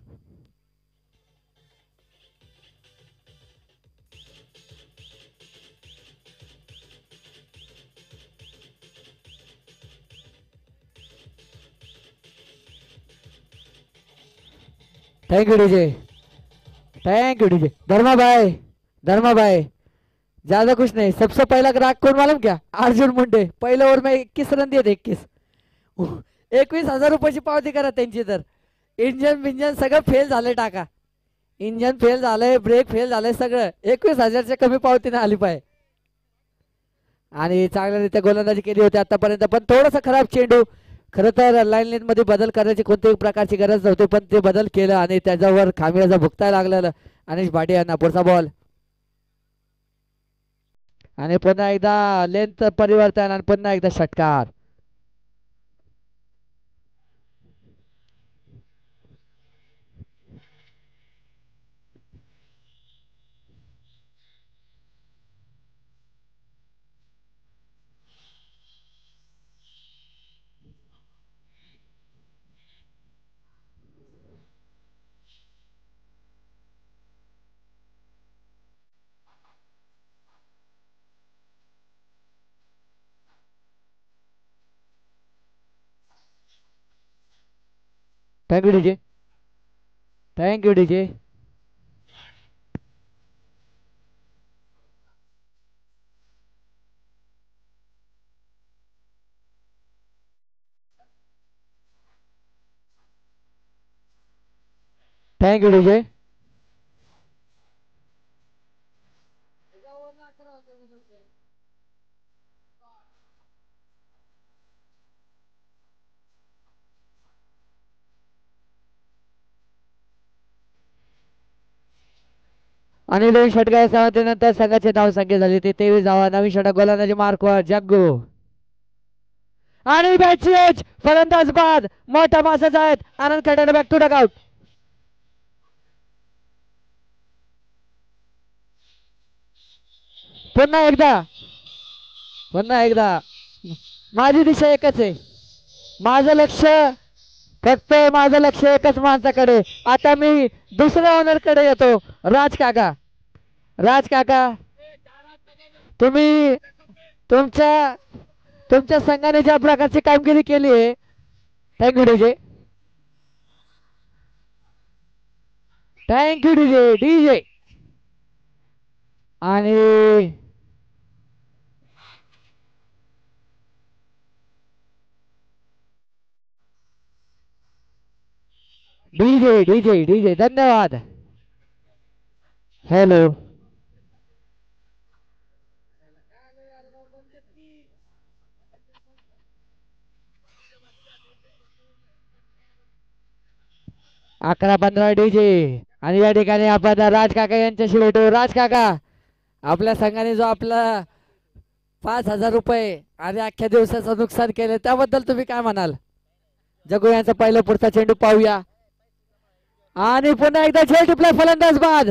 Thank you DJ. Thank you DJ. Dharmabhai. Dharmabhai ज्यादा कुछ नहीं. सबसे पहला ग्राहक कौन मालूम क्या. अर्जुन मुंडे. पहिल्या ओव्हर में 21 रन दिए थे. 21,000 रुपयाची पावती करा त्यांची. तर इंजन बिंजन सगळं फेल झालंय. टाका. इंजन फेल झालंय. ब्रेक फेल झालंय. सगळं 21,000च्या कमी पावती नाही आली पाहिजे. आणि चांगल्यारीत्या गोलंदाजी केली होती आतापर्यंत. पण थोडासा खराब चेंडू. खरं तर लाईन लेन मध्ये बदल करण्याची कोणत्याही प्रकारची गरज नव्हती. पण ते बदल केलं आणि त्याच्यावर खामियाजा भुगतायला लागलेलं अनिश भाटी यांना. पुढचा बॉल. आणि पुन्हा एकदा लेंथ परिवर्तन आणि पुन्हा एकदा षटकार. Thank you DJ. Thank you DJ. Thank you DJ. आणि 2 षटकार समाप्तीनंतर संघाचे धाव संख्या झाली ती 23 धावा. नवीन षटक गोलंदाजी मार्कवर जग्गू. आणि बॅटची एज फलंदाज बाद. मोठा पासच आहेत. आनंद खटाने बॅक टू डगआउट. पुन्हा एकदा माझी दिशा एकच आहे. माझं लक्ष फक्त माझं लक्ष एकच माणसाकडे. आता मी दुसऱ्या ओनर कडे येतो. राज काका तुम्ही तुमच्या संघाने ज्या प्रकारची कामगिरी केली आहे thank you DJ. Thank you DJ. DJ आणि डीजे धन्यवाद. हॅलो. अकरा 15 डीजे. आणि या ठिकाणी आपण राज काका यांच्याशी भेटू. राज काका आपल्या संघाने जो आपला 5,000 रुपये आणि अख्ख्या दिवसाचं नुकसान केलं त्याबद्दल तुम्ही काय म्हणाल? जगू यांचा पहिला पुढचा चेंडू पाहूया. आणि पुन्हा एकदा झेल टिपला फलंदाज बाद.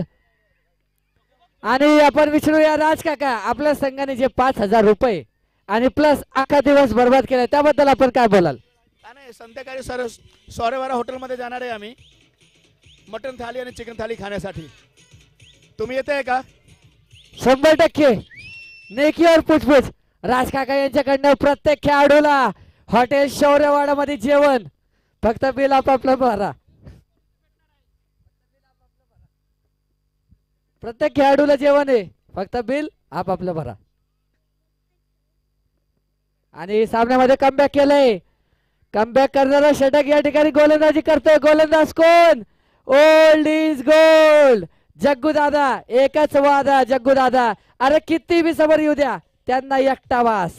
आणि आपण विचारूया राज काका आपल्या संघाने जे 5,000 रुपये आणि प्लस अख्खा दिवस बर्बाद केला त्याबद्दल आपण काय बोलाल? नाही संध्याकाळी सर सोरेवारा हॉटेलमध्ये जाणार आहे आम्ही मटन थाली आणि चिकन थाली खाण्यासाठी. तुम्ही येताय का? 100% नेकी और पुछपुछ. राज काका यांच्याकडनं प्रत्येक खेळाडूला हॉटेल शौर्यवाडा मध्ये जेवण. फक्त बिल आपापलं भरा. प्रत्येक खेळाडूला जेवण आहे फक्त बिल आपापलं भरा. आणि सामन्यामध्ये कमबॅक केलंय. कमबॅक करणारा षटक या ठिकाणी गोलंदाजी करतोय. गोलंदाज कोण? ओल्ड इज गोल्ड जग्गू दादा. एकच वादा जग्गू दादा. अरे किती बी समोर येऊ द्या त्यांना एकटा वास.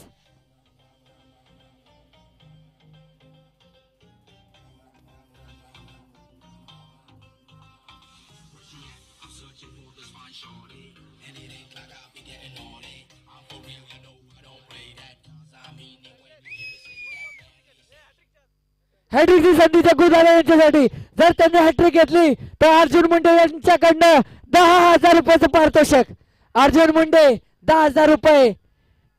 हॅट्रिकची संधी जग्गू दादा यांच्यासाठी. जर त्यांनी हॅट्रिक घेतली तर अर्जुन मुंडे यांच्याकडनं 10,000 रुपयाचं पारितोषिक. अर्जुन मुंडे 10,000 रुपये.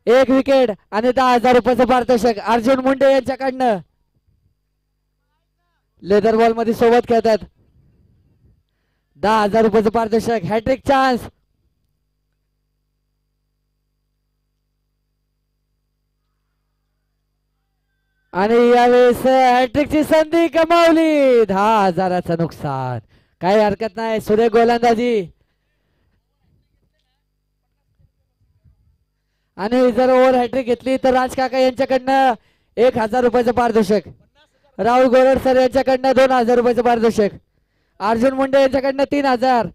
एक विकेट आणि 10,000 रुपयाचं पारितोषिक अर्जुन मुंडे यांच्याकडनं. लेदर बॉल मध्ये सोबत खेळतात. 10,000 रुपयाचं पारितोषिक. Hattrick chance. आणि यावेळेस हॅट्रिकची संधी गमावली. 10,000चं नुकसान. काही हरकत नाही. सुरेख गोलंदाजी. आणि जर ओव्हर हॅट्रिक घेतली तर राज काका यांच्याकडनं 1,000 रुपयाचं पारितोषिक. राहुल गोरड सर यांच्याकडनं 2,000 रुपयाचं पारितोषिक. अर्जुन मुंडे यांच्याकडनं 3,000.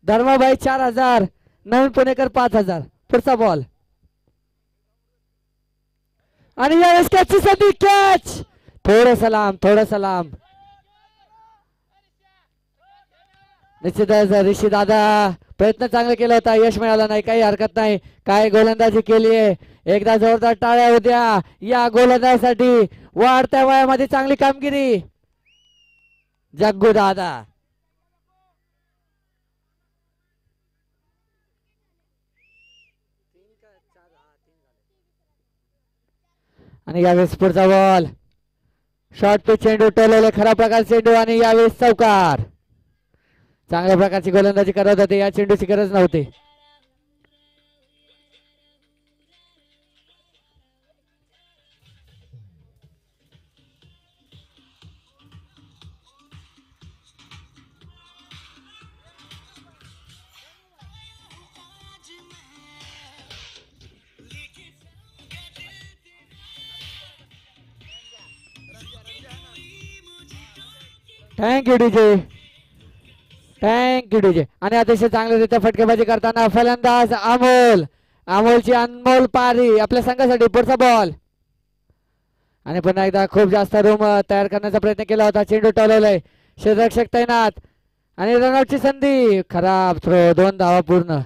धर्माबाई 4,000. नवीन पुणेकर 5,000. पुढचा बॉल. आणि यावेळेस कॅचची संधी. कॅच. थोडं लांब. निश्चितच ऋषी दादा प्रयत्न चांगला केला होता. यश मिळालं नाही. काही हरकत नाही. काय गोलंदाजी केली आहे. एकदा जोरदार टाळ्या उद्या या गोलंदाजीसाठी. वाढत्या वयामध्ये चांगली कामगिरी जग्गू दादा. आणि यावेळेस पुढचा बॉल. शॉर्ट पिच चेंडू टोलवले. खरा प्रकार चेंडू आणि यावेळेस चौकार. चांगल्या प्रकारची गोलंदाजी करत होते. या चेंडूची गरज नव्हती. Thank you DJ. Thank you DJ. आणि अतिशय चांगल्यारीत्या फटकेबाजी करताना फलंदाज अमोल. अमोलची अनमोल पारी आपल्या संघासाठी. पुढचा बॉल. आणि पुन्हा एकदा खूप जास्त रूम तयार करण्याचा प्रयत्न केला होता. चेंडू टोलवलाय. क्षेत्ररक्षक तैनात आणि रनआउटची संधी. खराब थ्रो. 2 धावा पूर्ण.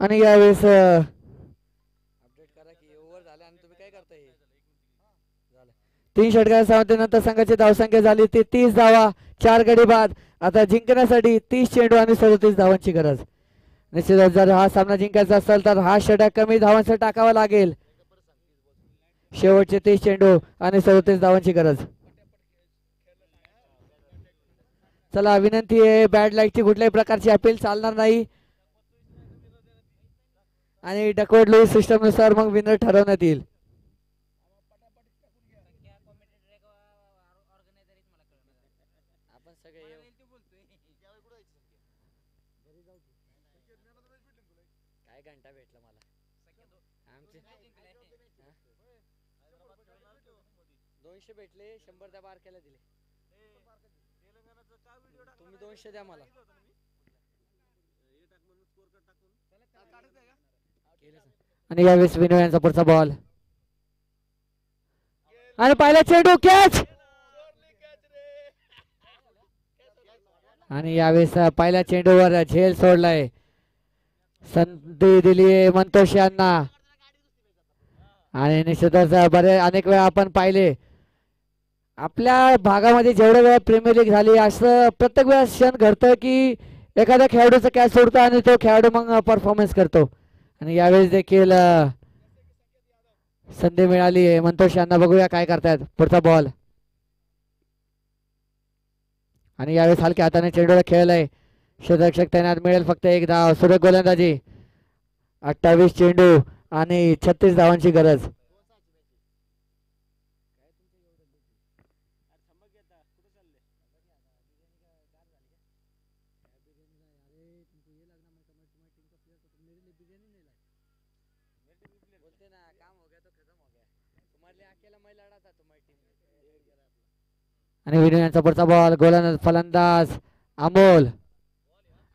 आणि यावेळेस अपडेट करा की ओव्हर झाले आणि तुम्ही काय करताय. 3 षटकार समाप्तीनंतर संघाची धावसंख्या झाली ती 30 धावा. 4 गडी बाद. आता जिंकण्यासाठी 30 चेंडू आणि 37 धावांची गरज. निश्चितच जर हा सामना जिंकायचा असेल तर हा षटक कमी धावांचा टाकावा लागेल. शेवटचे 30 चेंडू आणि 37 धावांची गरज. चला विनंती आहे, बॅड लाईटची कुठल्याही प्रकारची अपील चालणार नाही आणि डकवर्ड लुईस सिस्टम नुसार मग विनर ठरवण्यात येईल. काय घंटा भेटला मला. 200 भेटले, 100 त्या बारक्याला दिले. तुम्ही 200 द्या मला. आणि यावेळेस विनू यांचा पुढचा बॉल आणि पहिला चेंडू कॅच. आणि यावेळेस पहिल्या चेंडूवर झेल सोडलाय. संधी दिली मंतोष यांना. आणि निश्चितच अनेक वेळा आपण पाहिले आपल्या भागामध्ये जेवढ्या वेळा प्रीमियर लीग झाली असं प्रत्येक वेळा क्षण घडतं की एखाद्या खेळाडूचा कॅच सोडतो आणि तो खेळाडू मग परफॉर्मन्स करतो. आणि यावेळेस देखील संधी मिळाली आहे मंतोष यांना. बघूया काय करतायत. पुढचा बॉल आणि यावेळेस हलक्या हाताने चेंडूला खेळलाय. क्षेत्ररक्षक तैनात. मिळेल फक्त 1 धाव. सुरेख गोलंदाजी. 28 चेंडू आणि 36 धावांची गरज. आणि विनू यांचा पुढचा बॉल. गोलंदाज फलंदाज अमोल.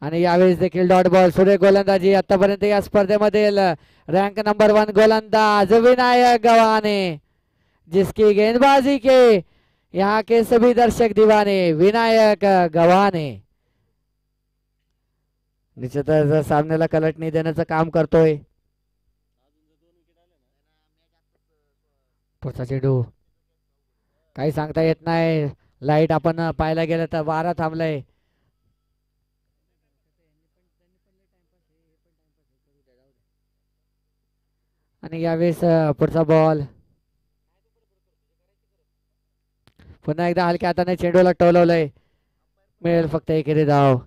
आणि यावेळेस देखील डॉट बॉल. सुरेख गोलंदाजी. आतापर्यंत या स्पर्धेमधील रँक नंबर 1 गोलंदाज विनायक गव्हाणे, जिसकी गेंदबाजी के यहाँ के सभी दर्शक दीवाने. विनायक गव्हाणे निश्चितच सामन्याला कलटणी देण्याचं काम करतोय. पुढचा चेंडू काही सांगता येत नाही. लाईट आपण पाहायला गेलं तर 12 थांबलंय. आणि यावेळेस पुढचा बॉल. पुन्हा एकदा हलक्या हाताने चेंडूला टोलवलंय. मिळेल फक्त 1 धाव.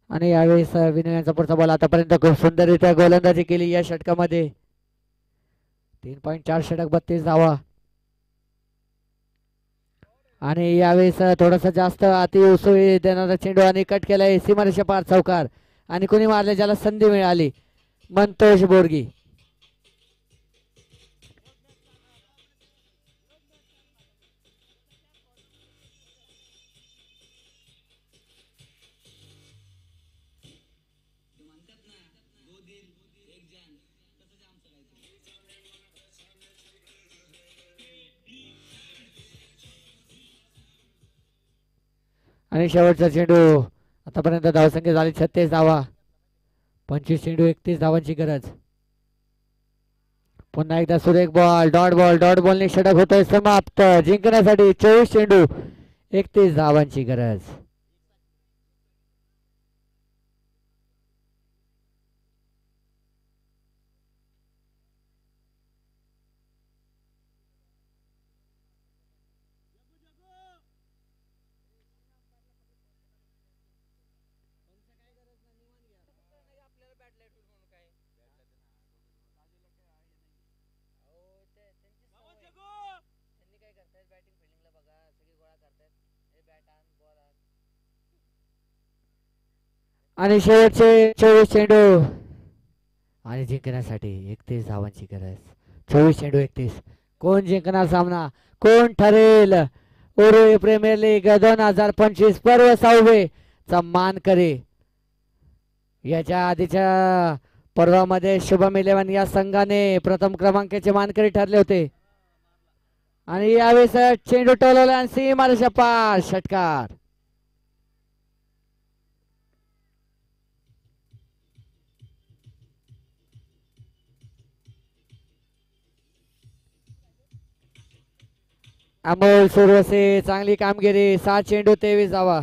आणि यावेळेस विनू यांचा पुढचा बॉल. आतापर्यंत खूप सुंदररित्या गोलंदाजी केली या षटकामध्ये. 3.4 षटक 32 धावा. आणि यावेळेस थोडासा जास्त अति उसळी देणारा चेंडू आणि कट केलाय सीमारेषा पार चौकार. आणि कोणी मारले ज्याला संधी मिळाली. मंतोष बोरगी. आणि शेवटचा चेंडू. आतापर्यंत धावसंख्या झाली 36 धावा. 25 चेंडू 31 धावांची गरज. पुन्हा एकदा सुरेख बॉल. Dot ball. डॉट बॉलने षटक होतोय समाप्त. जिंकण्यासाठी 24 चेंडू 31 धावांची गरज. आणि शेवटचे 24 चेंडू आणि जिंकण्यासाठी 31 धावांची गरज. 24 चेंडू 31. कोण जिंकणार सामना, कोण ठरेल उरुळी प्रीमियर लीग 2025 पर्व 6वे चा मानकरी. याच्या आधीच्या पर्वामध्ये शुभम इलेव्हन या संघाने प्रथम क्रमांकाचे मानकरी ठरले होते आणि यावेळेस चेंडू टोलवला आणि सीमारेषा पार षटकार. अमोल सुरवसे चांगली कामगिरी. 7 चेंडू 23 धावा.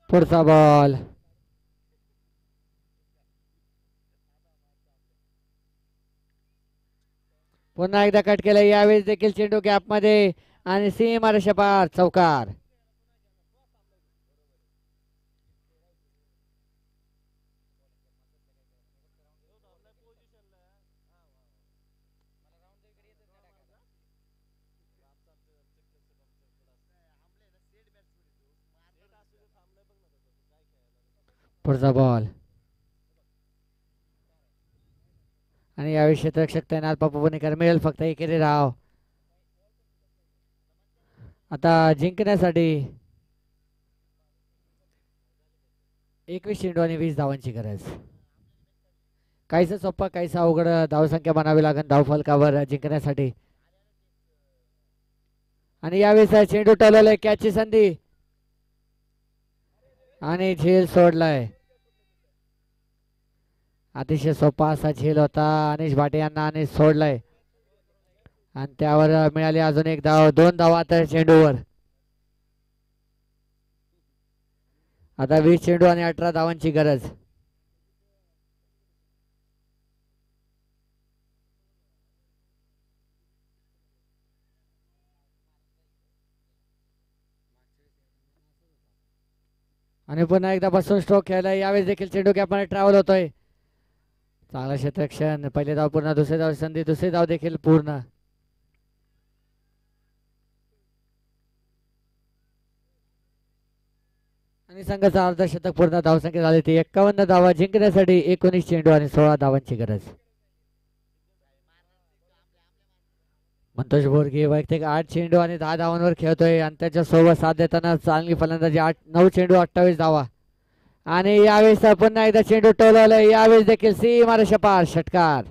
पुढचा बॉल पुन्हा एकदा कट केला. यावेळेस देखील चेंडू गॅप मध्ये आणि सीमारेषा पार चौकार. पुढचा बॉल आणि यावेळी क्षेत्ररक्षक तैनात पप्पू पुणेकर. मिळेल फक्त एकेरी राव. आता जिंकण्यासाठी 21 चेंडू आणि 20 धावांची गरज. काहीच सोपं काहीच अवघड धावसंख्या बनावी लागेल धावफलकावर जिंकण्यासाठी. आणि यावेळेस चेंडू टोलवलाय. कॅचची संधी आणि झेल सोडलाय. अतिशय सोपा असा झेल होता अनिश भाटे यांना आणि सोडलाय आणि त्यावर मिळाली अजून एक धाव. 2 धावा आता चेंडूवर. आता 20 चेंडू आणि 18 धावांची गरज. आणि पुन्हा एकदा बसून स्ट्रोक खेळलाय. यावेळेस देखील चेंडू गॅपमध्ये ट्रॅव्हल होतोय. चांगला क्षेत्ररक्षण. पहिली धाव पूर्ण. दुसरी धाव संधी. दुसरी धाव देखील पूर्ण. आणि संघाचा अर्धशतक पूर्ण. धावसंख्या झाली ती 51 धावा. जिंकण्यासाठी 19 चेंडू आणि 16 धावांची गरज. मंतोष बोरगे वैयक्तिक 8 चेंडू आणि 10 धावांवर खेळतोय आणि त्याच्या सोबत साथ देताना चांगली फलंदाजी. 9 चेंडू 28 धावा. आणि यावेळेस पुन्हा एकदा चेंडू टोलवलाय. यावेळेस देखील सीमारेषा पार षटकार.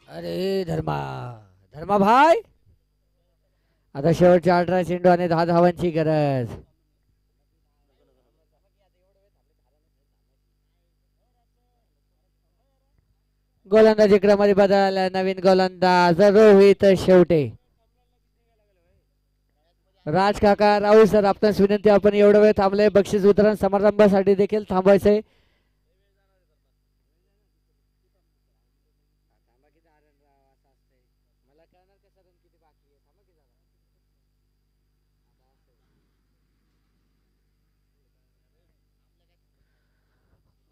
अरे धर्मा धर्मा भाई. आता शेवटचे 18 चेंडू आणि 10 धावांची गरज. गोलंदाजी क्रमाने बदल. नवीन गोलंदाज रोहित शेवटे. राज काका राहुल सर आपणास विनंती. आपण एवढा वेळ थांबले. बक्षीस वितरण समारंभासाठी देखील थांबायचंय.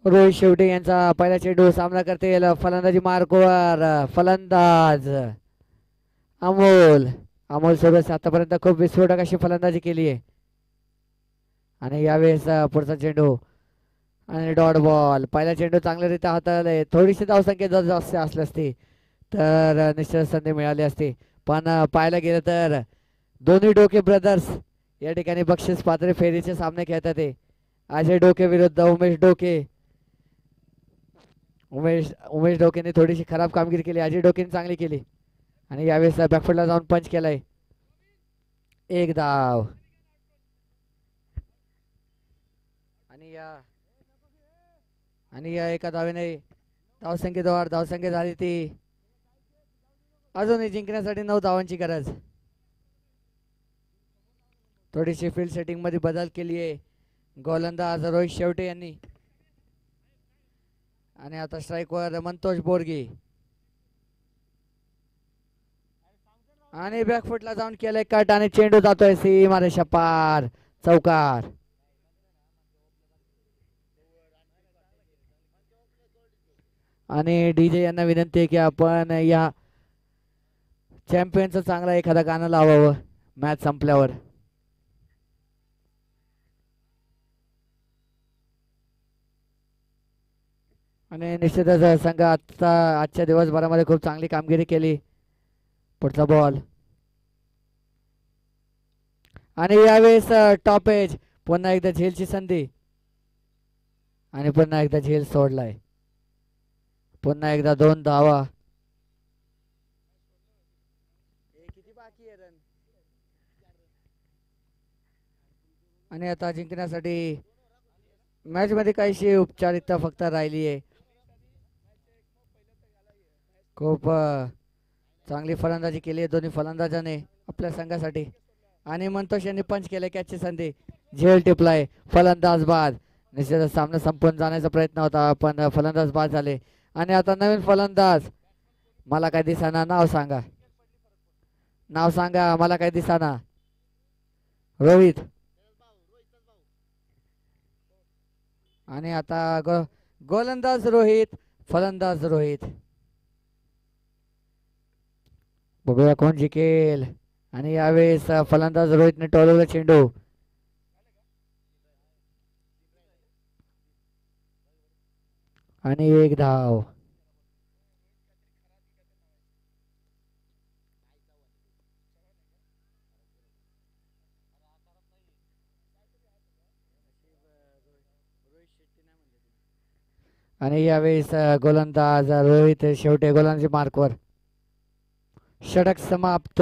रोहित शेवटे यांचा पहिला चेंडू. सामना करता येईल फलंदाजी मार्कवर. फलंदाज अमोल सोबत आतापर्यंत खूप विस्फोटक अशी फलंदाजी केली आहे. आणि यावेळेस पुढचा चेंडू आणि डॉट बॉल. पहिला चेंडू चांगल्यारीत्या हाताळलाय. थोडीशी धावसंख्या जर जास्त असली असती तर निश्चित संधी मिळाली असती. पण पाहायला गेलं तर दोन्ही डोके ब्रदर्स या ठिकाणी बक्षीस पात्र फेरीचे सामने खेळतात. अजय डोके विरुद्ध उमेश डोके. उमेश डोकेने थोडीशी खराब कामगिरी केली. अजय डोकेने चांगली केली. आणि यावेळेस बॅकफुटला जाऊन पंच केलाय. 1 धाव. आणि या एका धावेने धावसंख्येद्वार धावसंख्या झाली ती अजूनही जिंकण्यासाठी 9 धावांची गरज. थोडीशी फील्ड सेटिंग मध्ये बदल केली आहे गोलंदाज रोहित शेवटे यांनी. आणि आता स्ट्राईक वर मंतोष बोरगे. आणि बॅकफुटला जाऊन केलंय कट आणि चेंडू जातोय सीमारेषा पार चौकार. आणि डीजे यांना विनंती आहे की आपण या चॅम्पियनचं चांगला एखादा गाणं लावावं मॅच संपल्यावर. आणि निश्चितच संघ आजच्या दिवसभरामध्ये खूप चांगली कामगिरी केली. पुढचा बॉल आणि यावेळेस टॉपेज पुन्हा एकदा झेलची संधी आणि पुन्हा एकदा झेल सोडलाय. पुन्हा एकदा 2 धावा. आणि आता जिंकण्यासाठी मॅच मध्ये काहीशी औपचारिकता फक्त राहिली आहे. खूप चांगली फलंदाजी केली आहे दोन्ही फलंदाजाने आपल्या संघासाठी. आणि मंतोष यांनी पंच केले कॅचची संधी. झेल टिपलाय फलंदाज बाद. निश्चितच सामना संपून जाण्याचा प्रयत्न होता पण फलंदाज बाद झाले. आणि आता नवीन फलंदाज मला काय दिसाना. नाव सांगा नाव सांगा मला काय दिसाना. रोहित. आणि आता गोलंदाज रोहित फलंदाज रोहित. बघूया कोण जिंकेल. आणि यावेळेस फलंदाज रोहितने टोलवलं चेंडू. आणि 1 धाव. आणि यावेळेस गोलंदाज रोहित शेवटी गोलंदाजी मार्कवर. षटक समाप्त.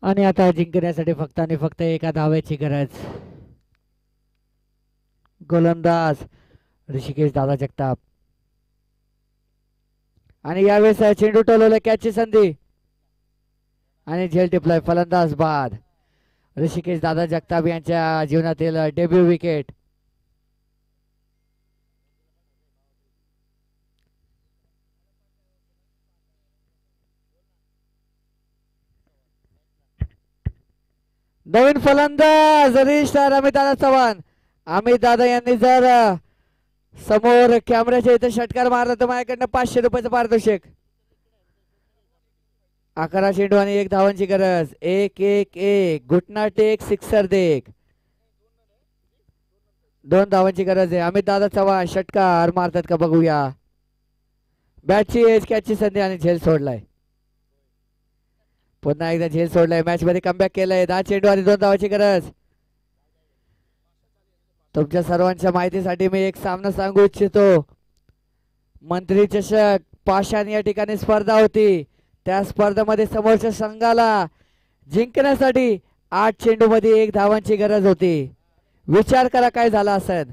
आणि आता जिंकण्यासाठी फक्त आणि फक्त एका धावेची गरज. गोलंदाज ऋषिकेश दादा जगताप. आणि यावेळेस चेंडू टोलवलं कॅचची संधी आणि झेल टिपलाय फलंदाज बाद. ऋषिकेश दादा जगताप यांच्या जीवनातील डेब्यू विकेट. नवीन फलंदाज रजिस्ट्रार अमित दादा चव्हाण. अमित दादा यांनी जर समोर कॅमेऱ्याच्या इथे षटकार मारला तर माझ्याकडनं 500 रुपयाचं पारितोषिक. 11 चेंडू आणि 1 धावांची गरज. 1-1-1 घुटना टेक सिक्सर देख. 2 धावांची गरज आहे. अमित दादा चव्हाण षटकार मारतात का बघूया. बॅटची एज कॅचची संधी आणि झेल सोडलाय. पुन्हा एकदा झेल सोडलाय. मॅच मध्ये कमबॅक केलंय. 10 चेंडू आणि 2 धावांची गरज. तुमच्या सर्वांच्या माहितीसाठी मी एक सामना सांगू इच्छितो. मंत्री चषक पाषाण या ठिकाणी स्पर्धा होती. त्या स्पर्धेमध्ये समोरच्या संघाला जिंकण्यासाठी 8 चेंडू मध्ये 1 धावांची गरज होती. विचार करा काय झाला असेल.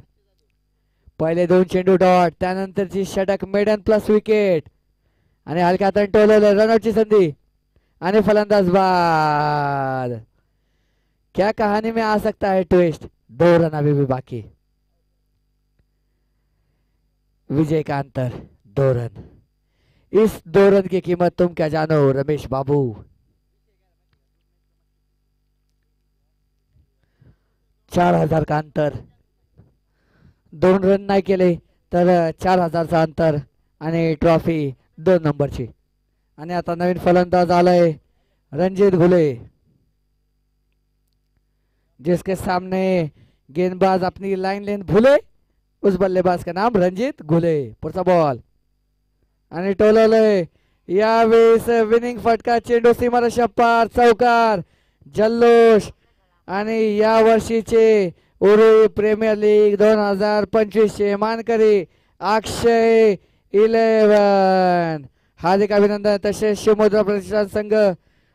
पहिले 2 चेंडू डॉट. त्यानंतरची षटक मेडन प्लस विकेट आणि हलक्या हाताने टोलवलं. रनआउटची संधी आणि फलंदाज बाद. क्या कहानी में आ सकता है ट्विस्ट. 2 रन अभी भी बाकी. विजय का अंतर 2 रन. इस 2 रन की कीमत तुम क्या जानो रमेश बाबू. $4,000 का अंतर. 2 रन नाही केले तर 4,000चा अंतर आणि ट्रॉफी 2 नंबरची. आणि आता नवीन फलंदाज आलाय रणजित घुले. जिसके सामने गेंदबाज अपनी लाइन लेन भूले उस बल्लेबाज का नाम रणजित घुले. पुढचा बॉल आणि टोलवलंय. यावेळेस विनिंग फटका. चेंडू सीमारेषा पार चौकार. जल्लोष. आणि या वर्षीचे उरुळी प्रीमियर लीग 2025 चे मानकरी अक्षय 11. हार्दिक अभिनंदन. तसेच शिवमुद्रा प्रतिष्ठान संघ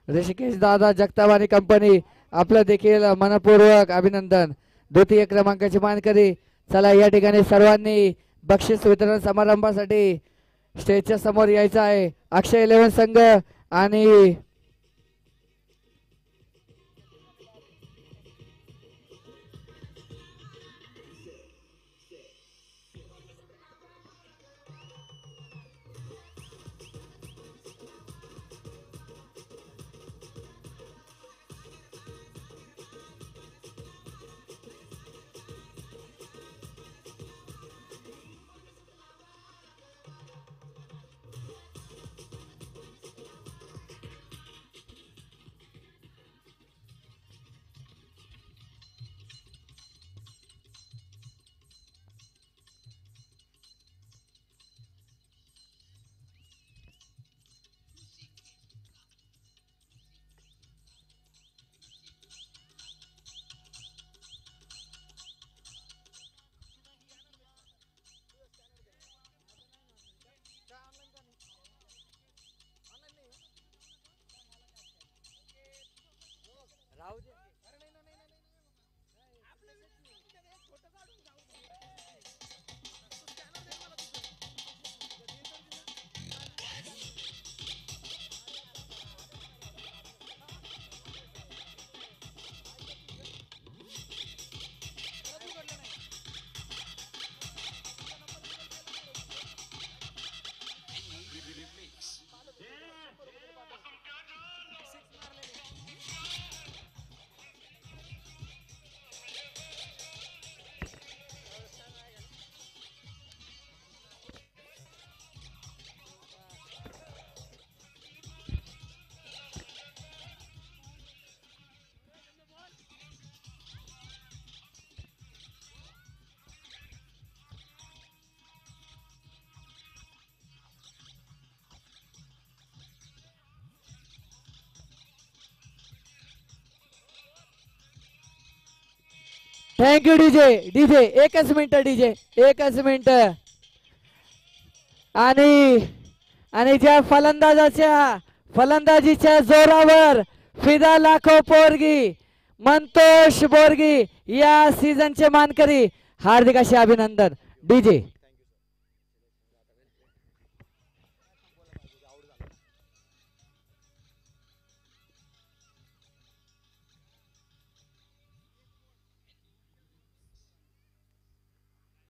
ऋषिकेश दादा जगताप आणि कंपनी आपलं देखील मनपूर्वक अभिनंदन. द्वितीय क्रमांकाची मानकरी. चला या ठिकाणी सर्वांनी बक्षीस वितरण समारंभासाठी स्टेजच्या समोर यायचं आहे. अक्षय 11 संघ आणि थँक्यू डीजे. डीजे एकच मिनिट, डीजे एकच मिनिट. आणि ज्या फलंदाजीच्या जोरावर फिदा लाखो पोरगी मंतोष बोरगी या सीझनचे मानकरी हार्दिक असे अभिनंदन. डीजे